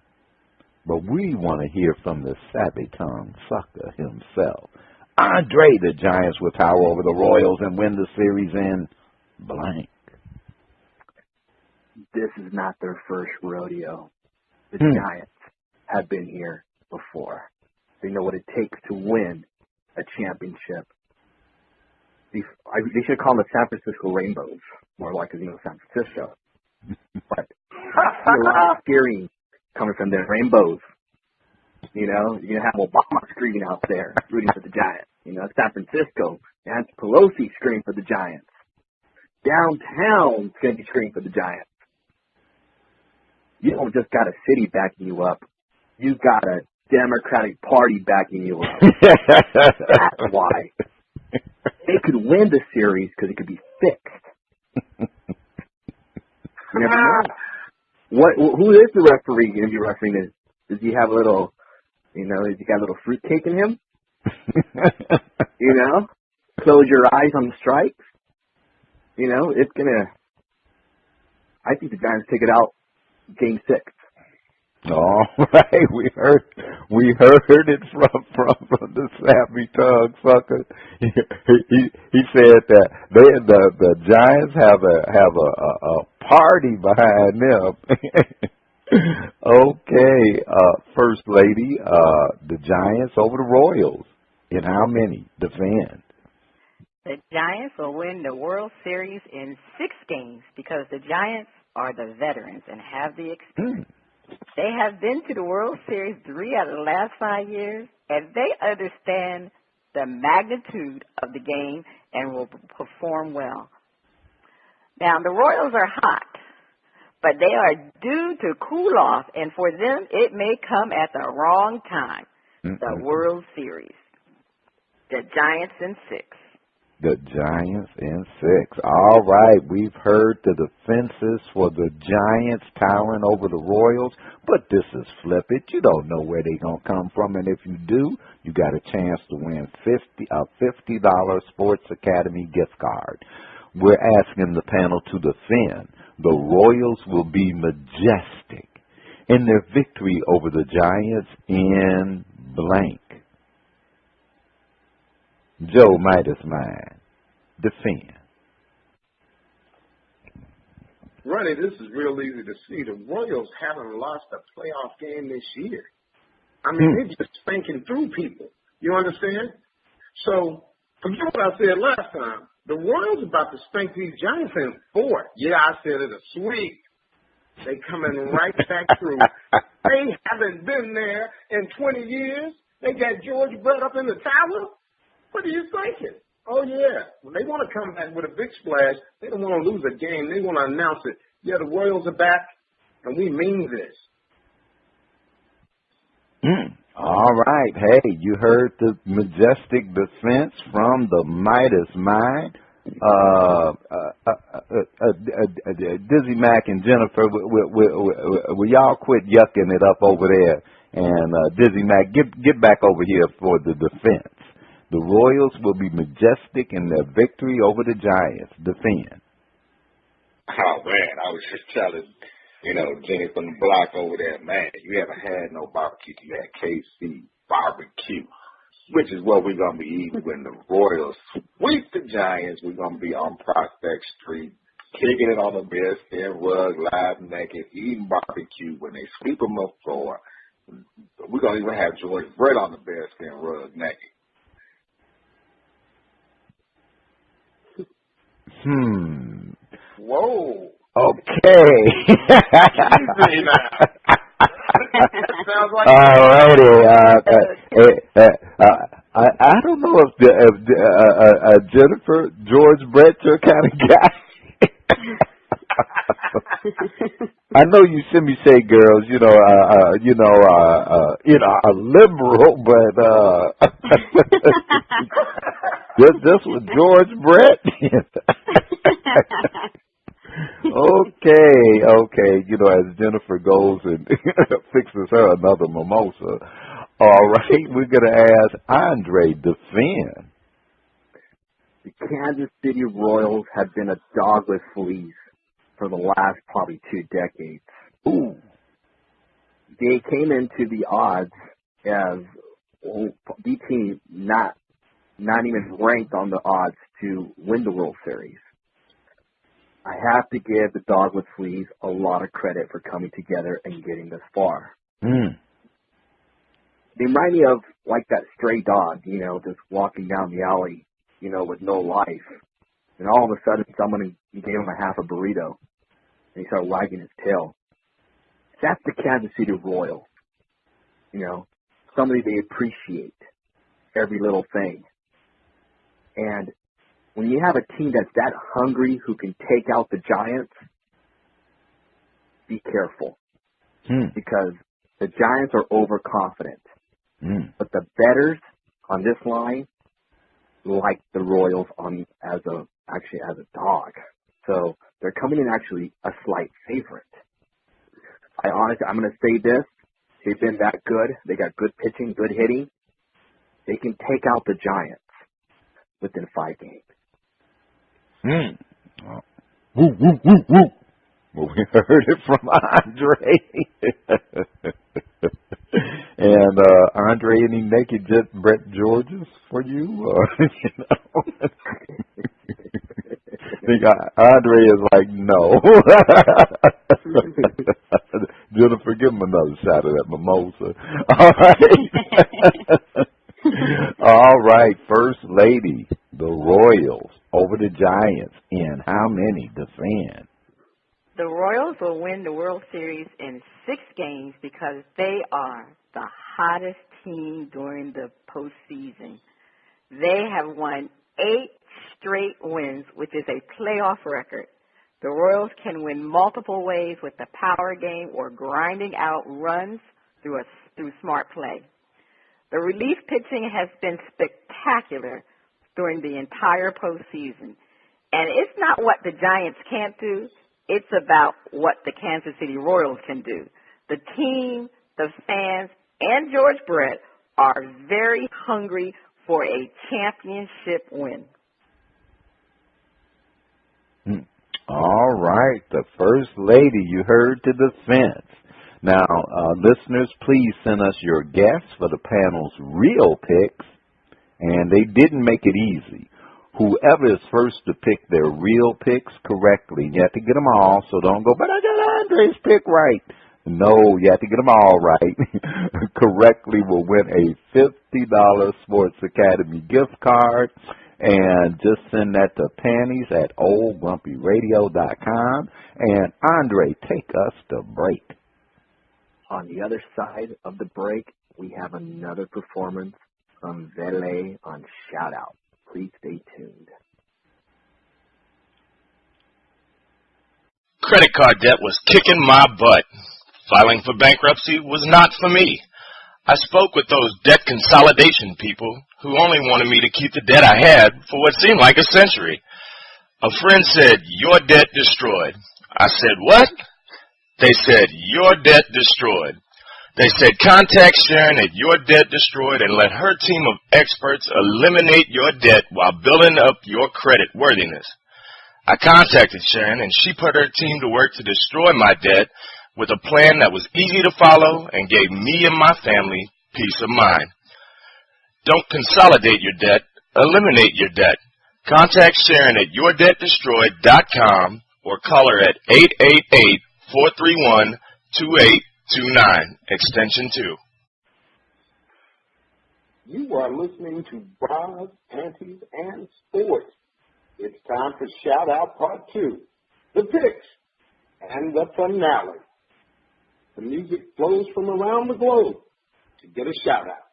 But we want to hear from the savvy tongue sucker himself. Andre, the Giants will tower over the Royals and win the series in blank. This is not their first rodeo. The Giants have been here before. They know what it takes to win a championship. They should call them the San Francisco Rainbows, more like San Francisco. But I see a lot of screaming coming from the Rainbows. You're going to have Obama screaming out there, rooting for the Giants. San Francisco, Nancy Pelosi screaming for the Giants. Downtown's going to be screaming for the Giants. You don't just got a city backing you up. You got a Democratic Party backing you up. That's why. They could win the series because it could be fixed. You never know. Who is the referee going to be refereeing this? Does he have a little, has he got a little fruitcake in him? Close your eyes on the strikes. It's going to, I think the Giants take it out Game 6. All right, we heard it from the savvy tongue sucker. He said that the Giants have a party behind them. Okay, First Lady, the Giants over the Royals. In how many? Defend. The Giants will win the World Series in 6 games because the Giants are the veterans and have the experience. They have been to the World Series 3 out of the last 5 years, and they understand the magnitude of the game and will perform well. Now, the Royals are hot, but they are due to cool off, and for them, it may come at the wrong time. The World Series. The Giants in 6. The Giants in 6. All right, we've heard the defenses for the Giants towering over the Royals, but this is flip it. You don't know where they're going to come from, and if you do, you got a chance to win a $50 Sports Academy gift card. We're asking the panel to defend. The Royals will be majestic in their victory over the Giants in blank. Joe Midas mine. Defend. Buddy, this is real easy to see. The Royals haven't lost a playoff game this year. I mean, they're just spanking through people. You understand? So, forget what I said last time. The Royals about to spank these Giants in 4. Yeah, I said it a sweep. They coming right back through. They haven't been there in 20 years. They got George Brett up in the tower. What are you thinking? Oh, yeah. When they want to come back with a big splash, they don't want to lose a game. They want to announce it. Yeah, the Royals are back, and we mean this. All right. Hey, you heard the majestic defense from the Midas mind. DizzieMac and Jennifer, will y'all quit yucking it up over there? And DizzieMac, get back over here for the defense. The Royals will be majestic in their victory over the Giants. Defend. Oh, man, I was just telling, Jenny from the block over there, man, you haven't had no barbecue. You had KC barbecue, which is what we're going to be eating when the Royals sweep the Giants. We're going to be on Prospect Street, kicking it on the Bearskin rug, live naked, eating barbecue when they sweep them up floor. We're going to even have George Brett on the Bearskin rug naked. Whoa. Okay. Easy now. Sounds like alrighty. I don't know if Jennifer, George Brett, your kind of guy. I know you Shimmy say girls, are liberal, but just with George Brett. Okay. As Jennifer goes and fixes her another mimosa. All right, we're gonna ask Andre defend. The Kansas City Royals have been a dog with fleas for the last probably 2 decades. Ooh. They came into the odds as the team not even ranked on the odds to win the World Series. I have to give the dog with fleas a lot of credit for coming together and getting this far. They remind me of like that stray dog, just walking down the alley, with no life. And all of a sudden someone gave him a half a burrito and he started wagging his tail. That's the Kansas City Royals. Somebody they appreciate every little thing. And when you have a team that's that hungry who can take out the Giants, be careful. Because the Giants are overconfident. But the bettors on this line like the Royals as a dog. So they're coming in actually a slight favorite. I'm going to say this. They've been that good. They got good pitching, good hitting. They can take out the Giants within 5 games. Woo, woo, woo, woo. Well, we heard it from Andre. And Andre, any naked Jet Brett Georges for you? I think Andre is like, no. Jennifer, give him another shot of that mimosa. All right. All right, First Lady, the Royals over the Giants in how many defend? The Royals will win the World Series in 6 games because they are the hottest team during the postseason. They have won 8 straight wins, which is a playoff record. The Royals can win multiple ways with the power game or grinding out runs through smart play. The relief pitching has been spectacular during the entire postseason. And it's not what the Giants can't do. It's about what the Kansas City Royals can do. The team, the fans, and George Brett are very hungry for a championship win. All right, the First Lady, you heard the defense. Now, listeners, please send us your guess for the panel's real picks, and they didn't make it easy. Whoever is first to pick their real picks correctly, you have to get them all, so don't go, but I got Andre's pick right. No, you have to get them all right. Correctly will win a $50 Sports Academy gift card. And just send that to panties at oldgrumpyradio.com. And Andre, take us to break. On the other side of the break, we have another performance from Vele on Shout Out. Please stay tuned. Credit card debt was kicking my butt. Filing for bankruptcy was not for me. I spoke with those debt consolidation people who only wanted me to keep the debt I had for what seemed like a century. A friend said, "Your debt destroyed." I said, "What?" They said, "Your debt destroyed." They said, "Contact Sharon at Your Debt Destroyed and let her team of experts eliminate your debt while building up your credit worthiness." I contacted Sharon, and she put her team to work to destroy my debt with a plan that was easy to follow and gave me and my family peace of mind. Don't consolidate your debt, eliminate your debt. Contact Sharon at yourdebtdestroyed.com or call her at 888-431-2829, extension 2. You are listening to Bras, Panties, and Sports. It's time for Shout Out Part 2, the picks, and the finale. The music flows from around the globe to get a shout out.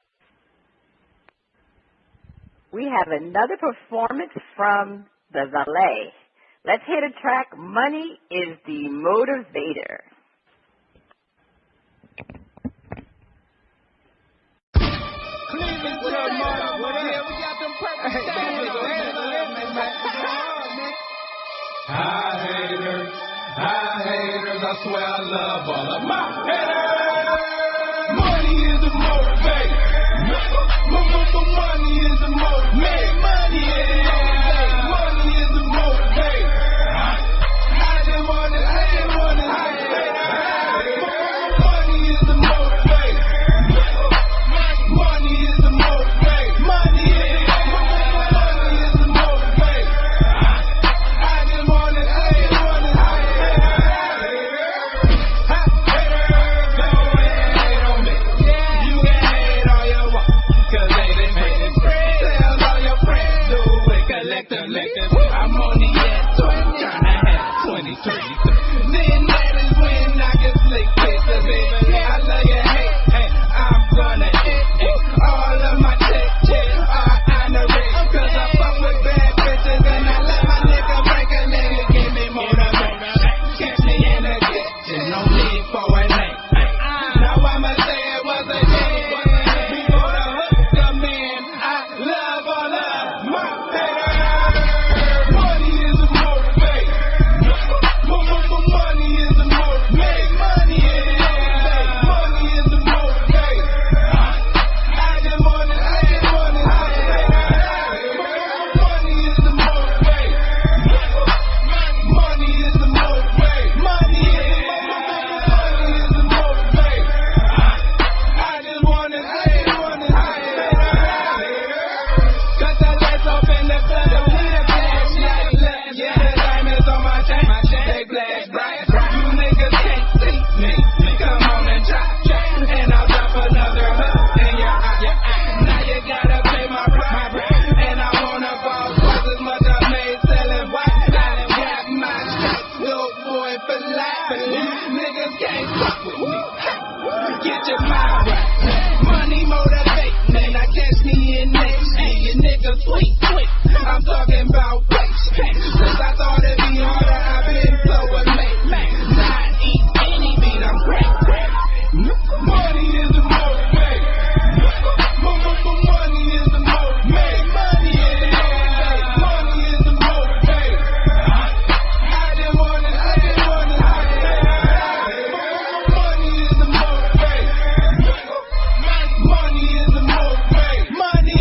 We have another performance from the Valet. Let's hear the track, Money is the Motivator. Hi haters, I swear I love all of my haters. Money is the motivator. Money is the motivator. Money is the motivator. I just want it. Money is the motivator. Money is the motivator. Money is the motivator. I just want it. I'm only at 20, tryna have 23. Then that is when I can slick pictures, baby. I love you, hey, I'm gonna hit all of my checks are honorary. Cause I fuck with bad bitches and I let my nigga break a leg and give me motivation. Catch me in the kitchen, no need for a name. Now I'ma say it was a day before the hook come in. I love all of my haters. I'm talking about patience. Since I thought it'd be harder, I've been slow and late. Not eat any beat, I'm great. Money is the motivator. Money is the motivator. Money is the motivator. Money is the motivator. I just want it. Money is the motivator. Money is the motivator. Money is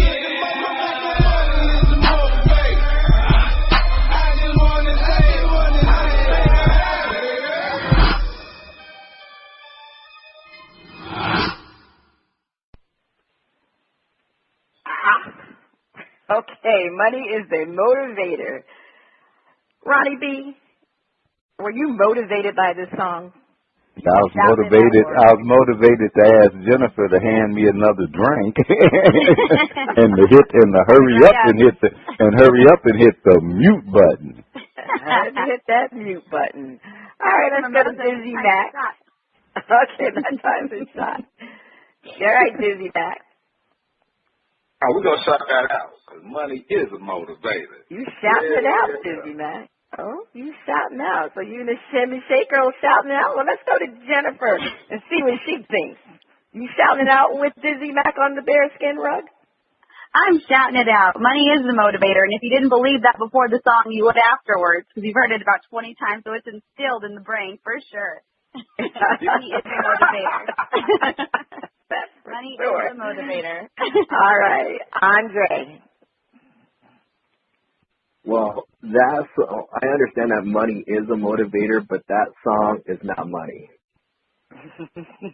the motivator. Okay, money is the motivator. Ronnie B., were you motivated by this song? I was motivated to ask Jennifer to hand me another drink and to hurry up and hit the mute button. Hit that mute button. All right, let's go to DizzieMac. Okay, that time's a shot. All right, DizzieMac. Oh, we're going to shout that out, because money is a motivator. You shouting it out, DizzieMac. Oh, you shouting out. So you and the Shimmy Shake girl shouting out? Well, let's go to Jennifer and see what she thinks. You shouting it out with DizzieMac on the bearskin rug? I'm shouting it out. Money is the motivator, and if you didn't believe that before the song, you would afterwards, because you've heard it about 20 times, so it's instilled in the brain for sure. Money is the motivator. Money is the motivator. All right, Andre. Well, I understand that money is a motivator, but that song is not money.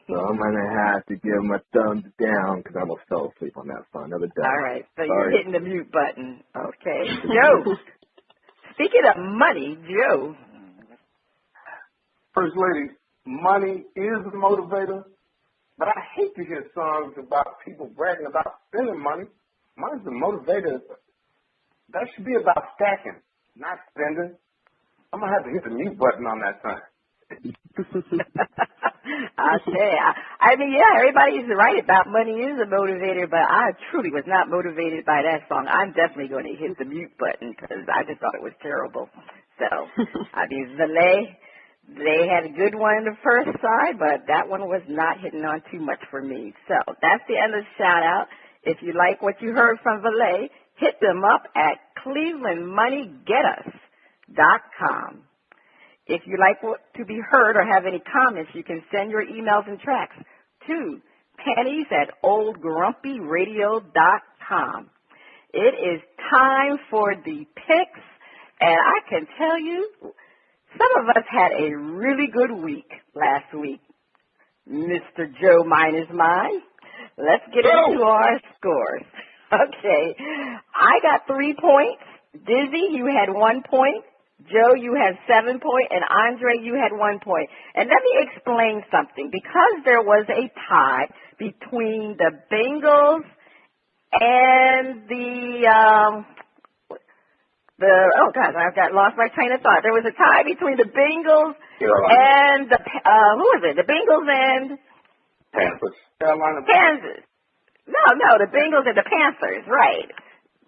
So I'm going to have to give him a thumbs down because I almost fell asleep on that song. Another day. All right, so you're hitting the mute button. Okay. Joe, speaking of money, Joe. First lady, money is the motivator, but I hate to hear songs about people bragging about spending money. Money's the motivator. That should be about stacking, not spending. I'm going to have to hit the mute button on that time. I mean, yeah, everybody's right about money is a motivator, but I truly was not motivated by that song. I'm definitely going to hit the mute button because I just thought it was terrible. So, I mean, they had a good one in the first side, but that one was not hitting on too much for me. So, that's the end of the shout-out. If you like what you heard from Valet, hit them up at clevelandmoneygetus.com. If you like to be heard or have any comments, you can send your emails and tracks to panties@oldgrumpyradio.com. It is time for the picks, and I can tell you, some of us had a really good week last week. Mr. Joe, mine is mine. Let's get into our scores. Okay, I got 3 points. Dizzy, you had 1 point. Joe, you had 7 points, and Andre, you had 1 point. And let me explain something. Because there was a tie between the Bengals and I've lost my train of thought. There was a tie between the Bengals and the Bengals and Kansas. No, the Bengals and the Panthers, right.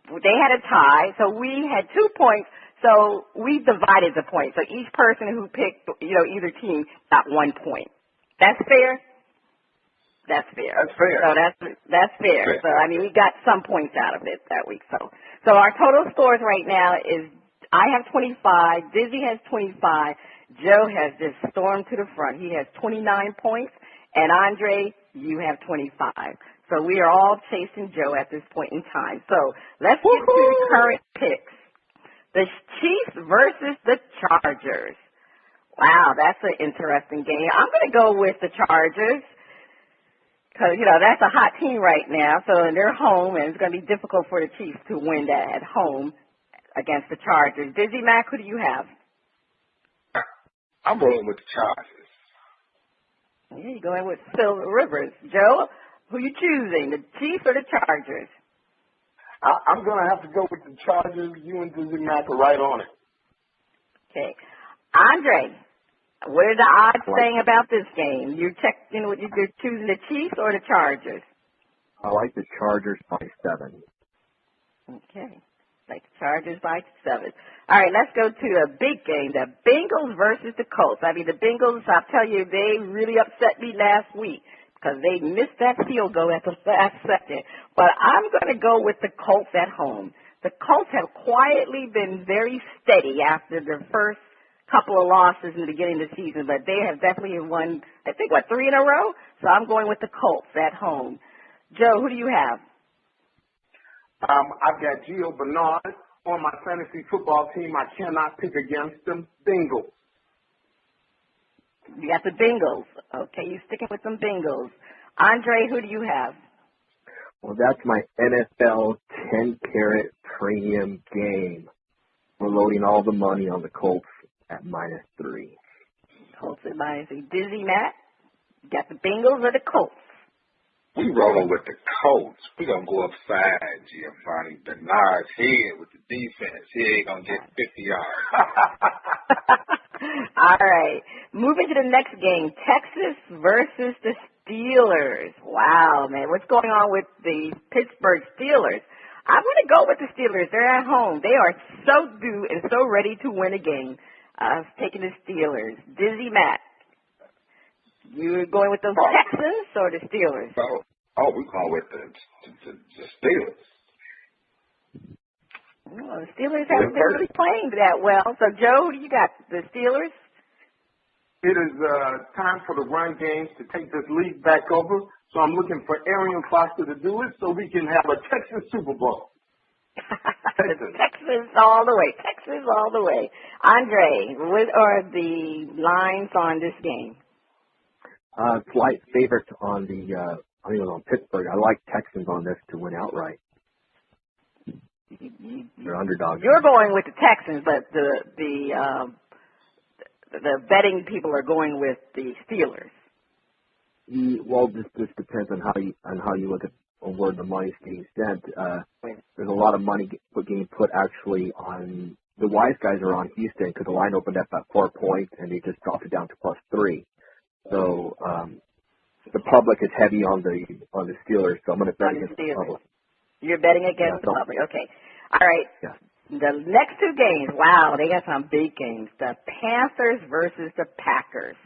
They had a tie, so we had 2 points. So we divided the points. So each person who picked, either team got 1 point. That's fair? That's fair. That's fair. So that's fair. So, I mean, we got some points out of it that week. So our total scores right now is I have 25, Dizzy has 25, Joe has just stormed to the front. He has 29 points, and Andre, you have 25. So we are all chasing Joe at this point in time. So let's get to the current picks. The Chiefs versus the Chargers. Wow, that's an interesting game. I'm going to go with the Chargers because, that's a hot team right now. So they're home, and it's going to be difficult for the Chiefs to win that at home against the Chargers. DizzieMac, who do you have? I'm rolling with the Chargers. Yeah, you're going with Silver Rivers. Joe, who you choosing, the Chiefs or the Chargers? I'm going to have to go with the Chargers. You and DizzieMac are right on it. Okay. Andre, what are the odds saying about this game? You're choosing the Chiefs or the Chargers? I like the Chargers by 7. Okay. Like the Chargers by 7. All right, let's go to the big game, the Bengals versus the Colts. I mean, the Bengals, I'll tell you, they really upset me last week because they missed that field goal at the last second. But I'm going to go with the Colts at home. The Colts have quietly been very steady after their first couple of losses in the beginning of the season, but they have definitely won, I think, 3 in a row? So I'm going with the Colts at home. Joe, who do you have? I've got Gio Bernard on my fantasy football team. I cannot pick against them. Bengals. You got the Bengals. Okay, you sticking with some Bengals. Andre, who do you have? Well, that's my NFL 10-carat premium game. We're loading all the money on the Colts at -3. Colts at -3. DizzieMac, got the Bengals or the Colts? We rolling with the Colts. We gonna go upside Giovanni Bernard's head with the defense. He ain't gonna get 50 yards. All right. Moving to the next game, Texas versus the Steelers. Wow, man. What's going on with the Pittsburgh Steelers? I'm going to go with the Steelers. They're at home. They are so due and so ready to win a game. Taking the Steelers. DizzieMac, you going with the Texans or the Steelers? We're going with the Steelers. Well, the Steelers haven't been really playing that well. So, Joe, who do you got? The Steelers? It is time for the run games to take this league back over. So I'm looking for Arian Foster to do it so we can have a Texas Super Bowl. Texas all the way. Texas all the way. Andre, what are the lines on this game? Slight favorite on the, I think it was on Pittsburgh. I like Texans on this to win outright. They're underdogs. You're going with the Texans, but the betting people are going with the Steelers. Well, this depends on how you look at where the money's getting spent. There's a lot of money getting put actually on the wise guys are on Houston because the line opened up at 4 points and they just dropped it down to +3. So the public is heavy on the Steelers, so I'm going to bet against the public. You're betting against the public, okay. All right. Yeah. The next two games, wow, they got some big games. The Panthers versus the Packers.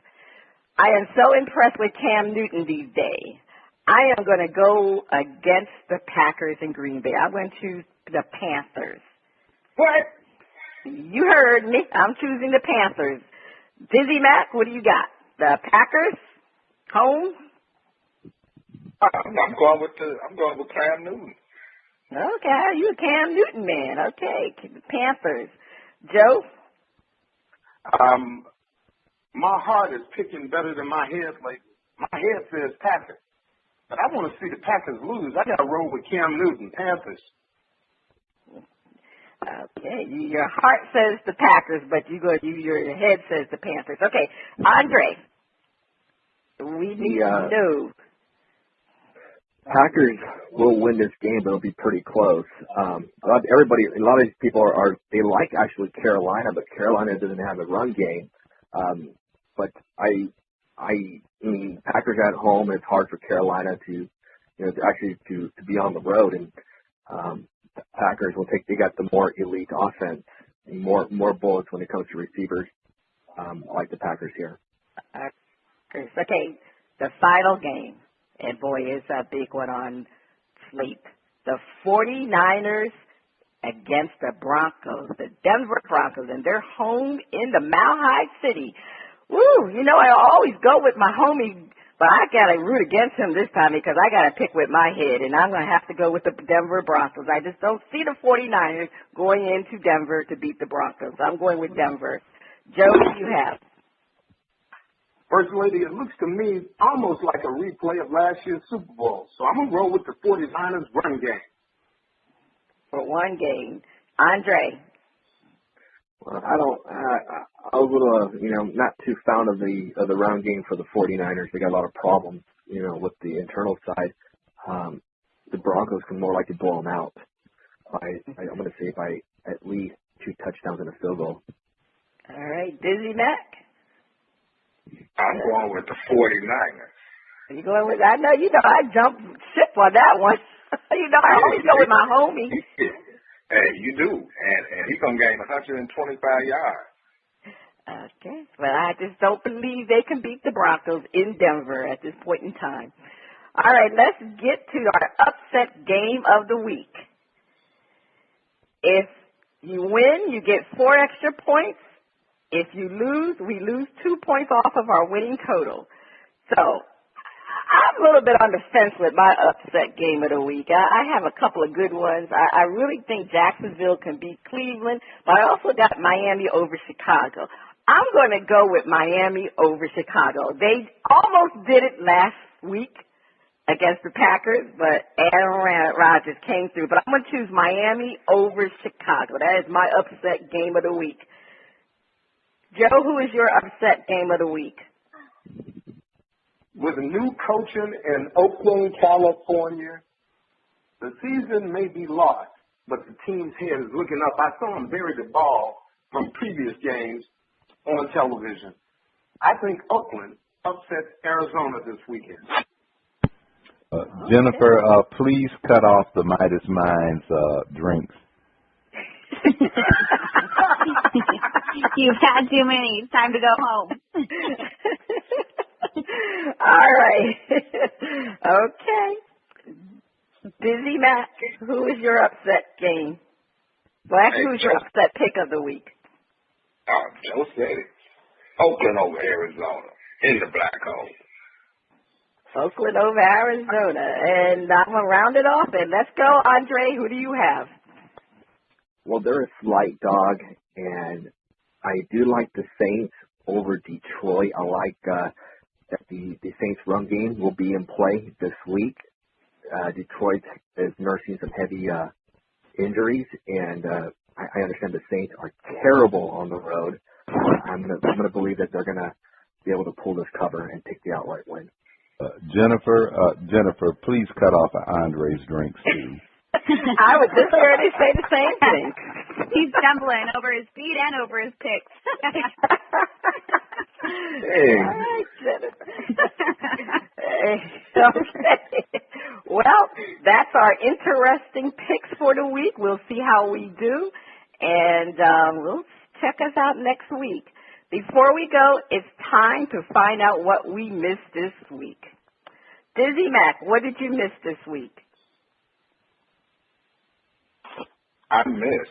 I am so impressed with Cam Newton these days. I am going to go against the Packers in Green Bay. I'm going to choose the Panthers. What? You heard me. I'm choosing the Panthers. DizzieMac, what do you got? The Packers? Home? I'm going with Cam Newton. Okay, you a Cam Newton man. Okay, the Panthers. Joe? My heart is picking better than my head lately. My head says Packers. But I want to see the Packers lose. I got to roll with Cam Newton, Panthers. Okay, your heart says the Packers, but your head says the Panthers. Okay, Andre, we need to know. Packers will win this game, but it'll be pretty close. A lot of these people they like actually Carolina, but Carolina doesn't have a run game. But I mean, Packers are at home, and it's hard for Carolina to be on the road. And the Packers they got the more elite offense, and more bullets when it comes to receivers. I like the Packers here. Okay, the final game, and boy, it's a big one on sleep. The 49ers against the Broncos, the Denver Broncos, and they're home in the Mile High City. Woo! You know, I always go with my homie, but I got to root against him this time because I got to pick with my head, and I'm going to have to go with the Denver Broncos. I just don't see the 49ers going into Denver to beat the Broncos. I'm going with Denver. Joe, what do you have? First Lady, it looks to me almost like a replay of last year's Super Bowl. So I'm going to roll with the 49ers run game. For one game. Andre. Well, I was a little, not too fond of the run game for the 49ers. They got a lot of problems, with the internal side. The Broncos can more likely blow them out. I'm going to say by at least 2 touchdowns and a field goal. All right. DizzieMac? I'm going with the 49ers. You going with? I know I jumped ship on that one. I always go with my homie. Hey, you do, and he's gonna gain 125 yards. Okay, well, I just don't believe they can beat the Broncos in Denver at this point in time. All right, let's get to our upset game of the week. If you win, you get 4 extra points. If you lose, we lose 2 points off of our winning total. So I'm a little bit on the fence with my upset game of the week. I have a couple of good ones. I really think Jacksonville can beat Cleveland, but I also got Miami over Chicago. I'm going to go with Miami over Chicago. They almost did it last week, against the Packers, but Aaron Rodgers came through. But I'm going to choose Miami over Chicago. That is my upset game of the week. Joe, who is your upset game of the week? With new coaching in Oakland, California, the season may be lost, but the team's head is looking up. I saw him bury the ball from previous games on television. I think Oakland upsets Arizona this weekend. Jennifer, please cut off the Midas Minds drinks. You've had too many. It's time to go home. All right. Okay. DizzieMac, who is your upset game? Well, actually, who's your upset pick of the week? Joe said it. Oakland over Arizona in the black hole. Oakland over Arizona. And I'm going to round it off, and let's go. Andre, who do you have? Well, they're a slight dog, and I do like the Saints over Detroit. I like that the Saints' run game will be in play this week. Detroit is nursing some heavy injuries, and I understand the Saints are terrible on the road. I'm going to believe that they're going to be able to pull this cover and take the outright win. Jennifer, please cut off Andre's drinks too. I was just going to say the same thing. He's stumbling over his feet and over his picks. Hey. All right, Jennifer. Hey, okay. Well, that's our interesting picks for the week. We'll see how we do, and we'll check us out next week. Before we go, it's time to find out what we missed this week. DizzieMac, what did you miss this week? I miss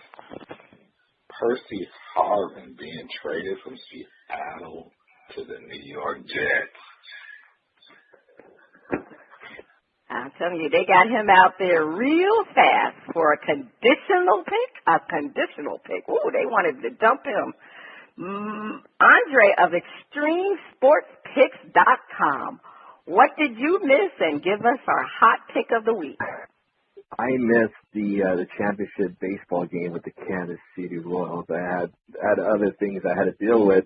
Percy Harvin being traded from Seattle to the New York Jets. I'm telling you, they got him out there real fast for a conditional pick. A conditional pick. Ooh, they wanted to dump him. Andre of ExtremeSportsPicks.com. What did you miss? And give us our hot pick of the week. I missed the championship baseball game with the Kansas City Royals. I had other things I had to deal with,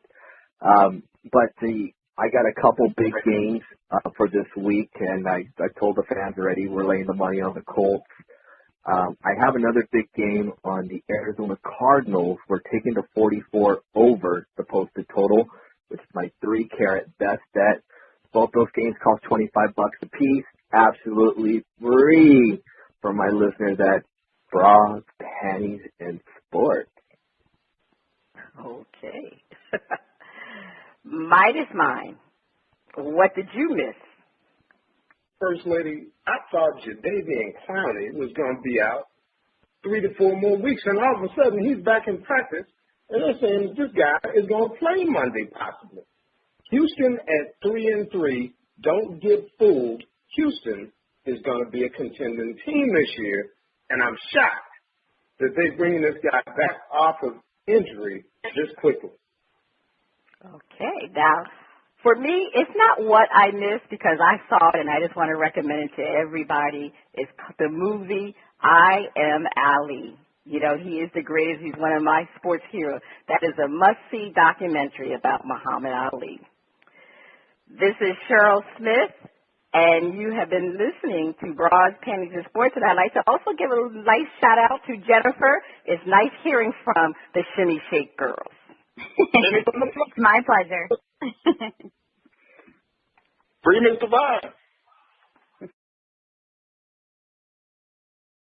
but I got a couple big games for this week, and I told the fans already we're laying the money on the Colts. I have another big game on the Arizona Cardinals. We're taking the 44 over the posted total, which is my 3-carat best bet. Both those games cost $25 a piece. Absolutely free for my listeners at Bras, Panties, and Sports. Okay. Midas Mine, what did you miss? First Lady, I thought Jadeveon Clowney was going to be out 3 to 4 more weeks, and all of a sudden he's back in practice, and they're saying this guy is going to play Monday possibly. Houston at 3-3, don't get fooled. Houston is going to be a contending team this year, and I'm shocked that they're bringing this guy back off of injury this quickly. Okay, now, for me, it's not what I missed because I saw it and I just want to recommend it to everybody. It's the movie I Am Ali. You know, he is the greatest. He's one of my sports heroes. That is a must-see documentary about Muhammad Ali. This is Cheryl Smith, and you have been listening to Bras, Panties, and Sports. And I'd like to also give a nice shout-out to Jennifer. It's nice hearing from the Shimmy Shake girls. It's my pleasure. Free Mr. Vine.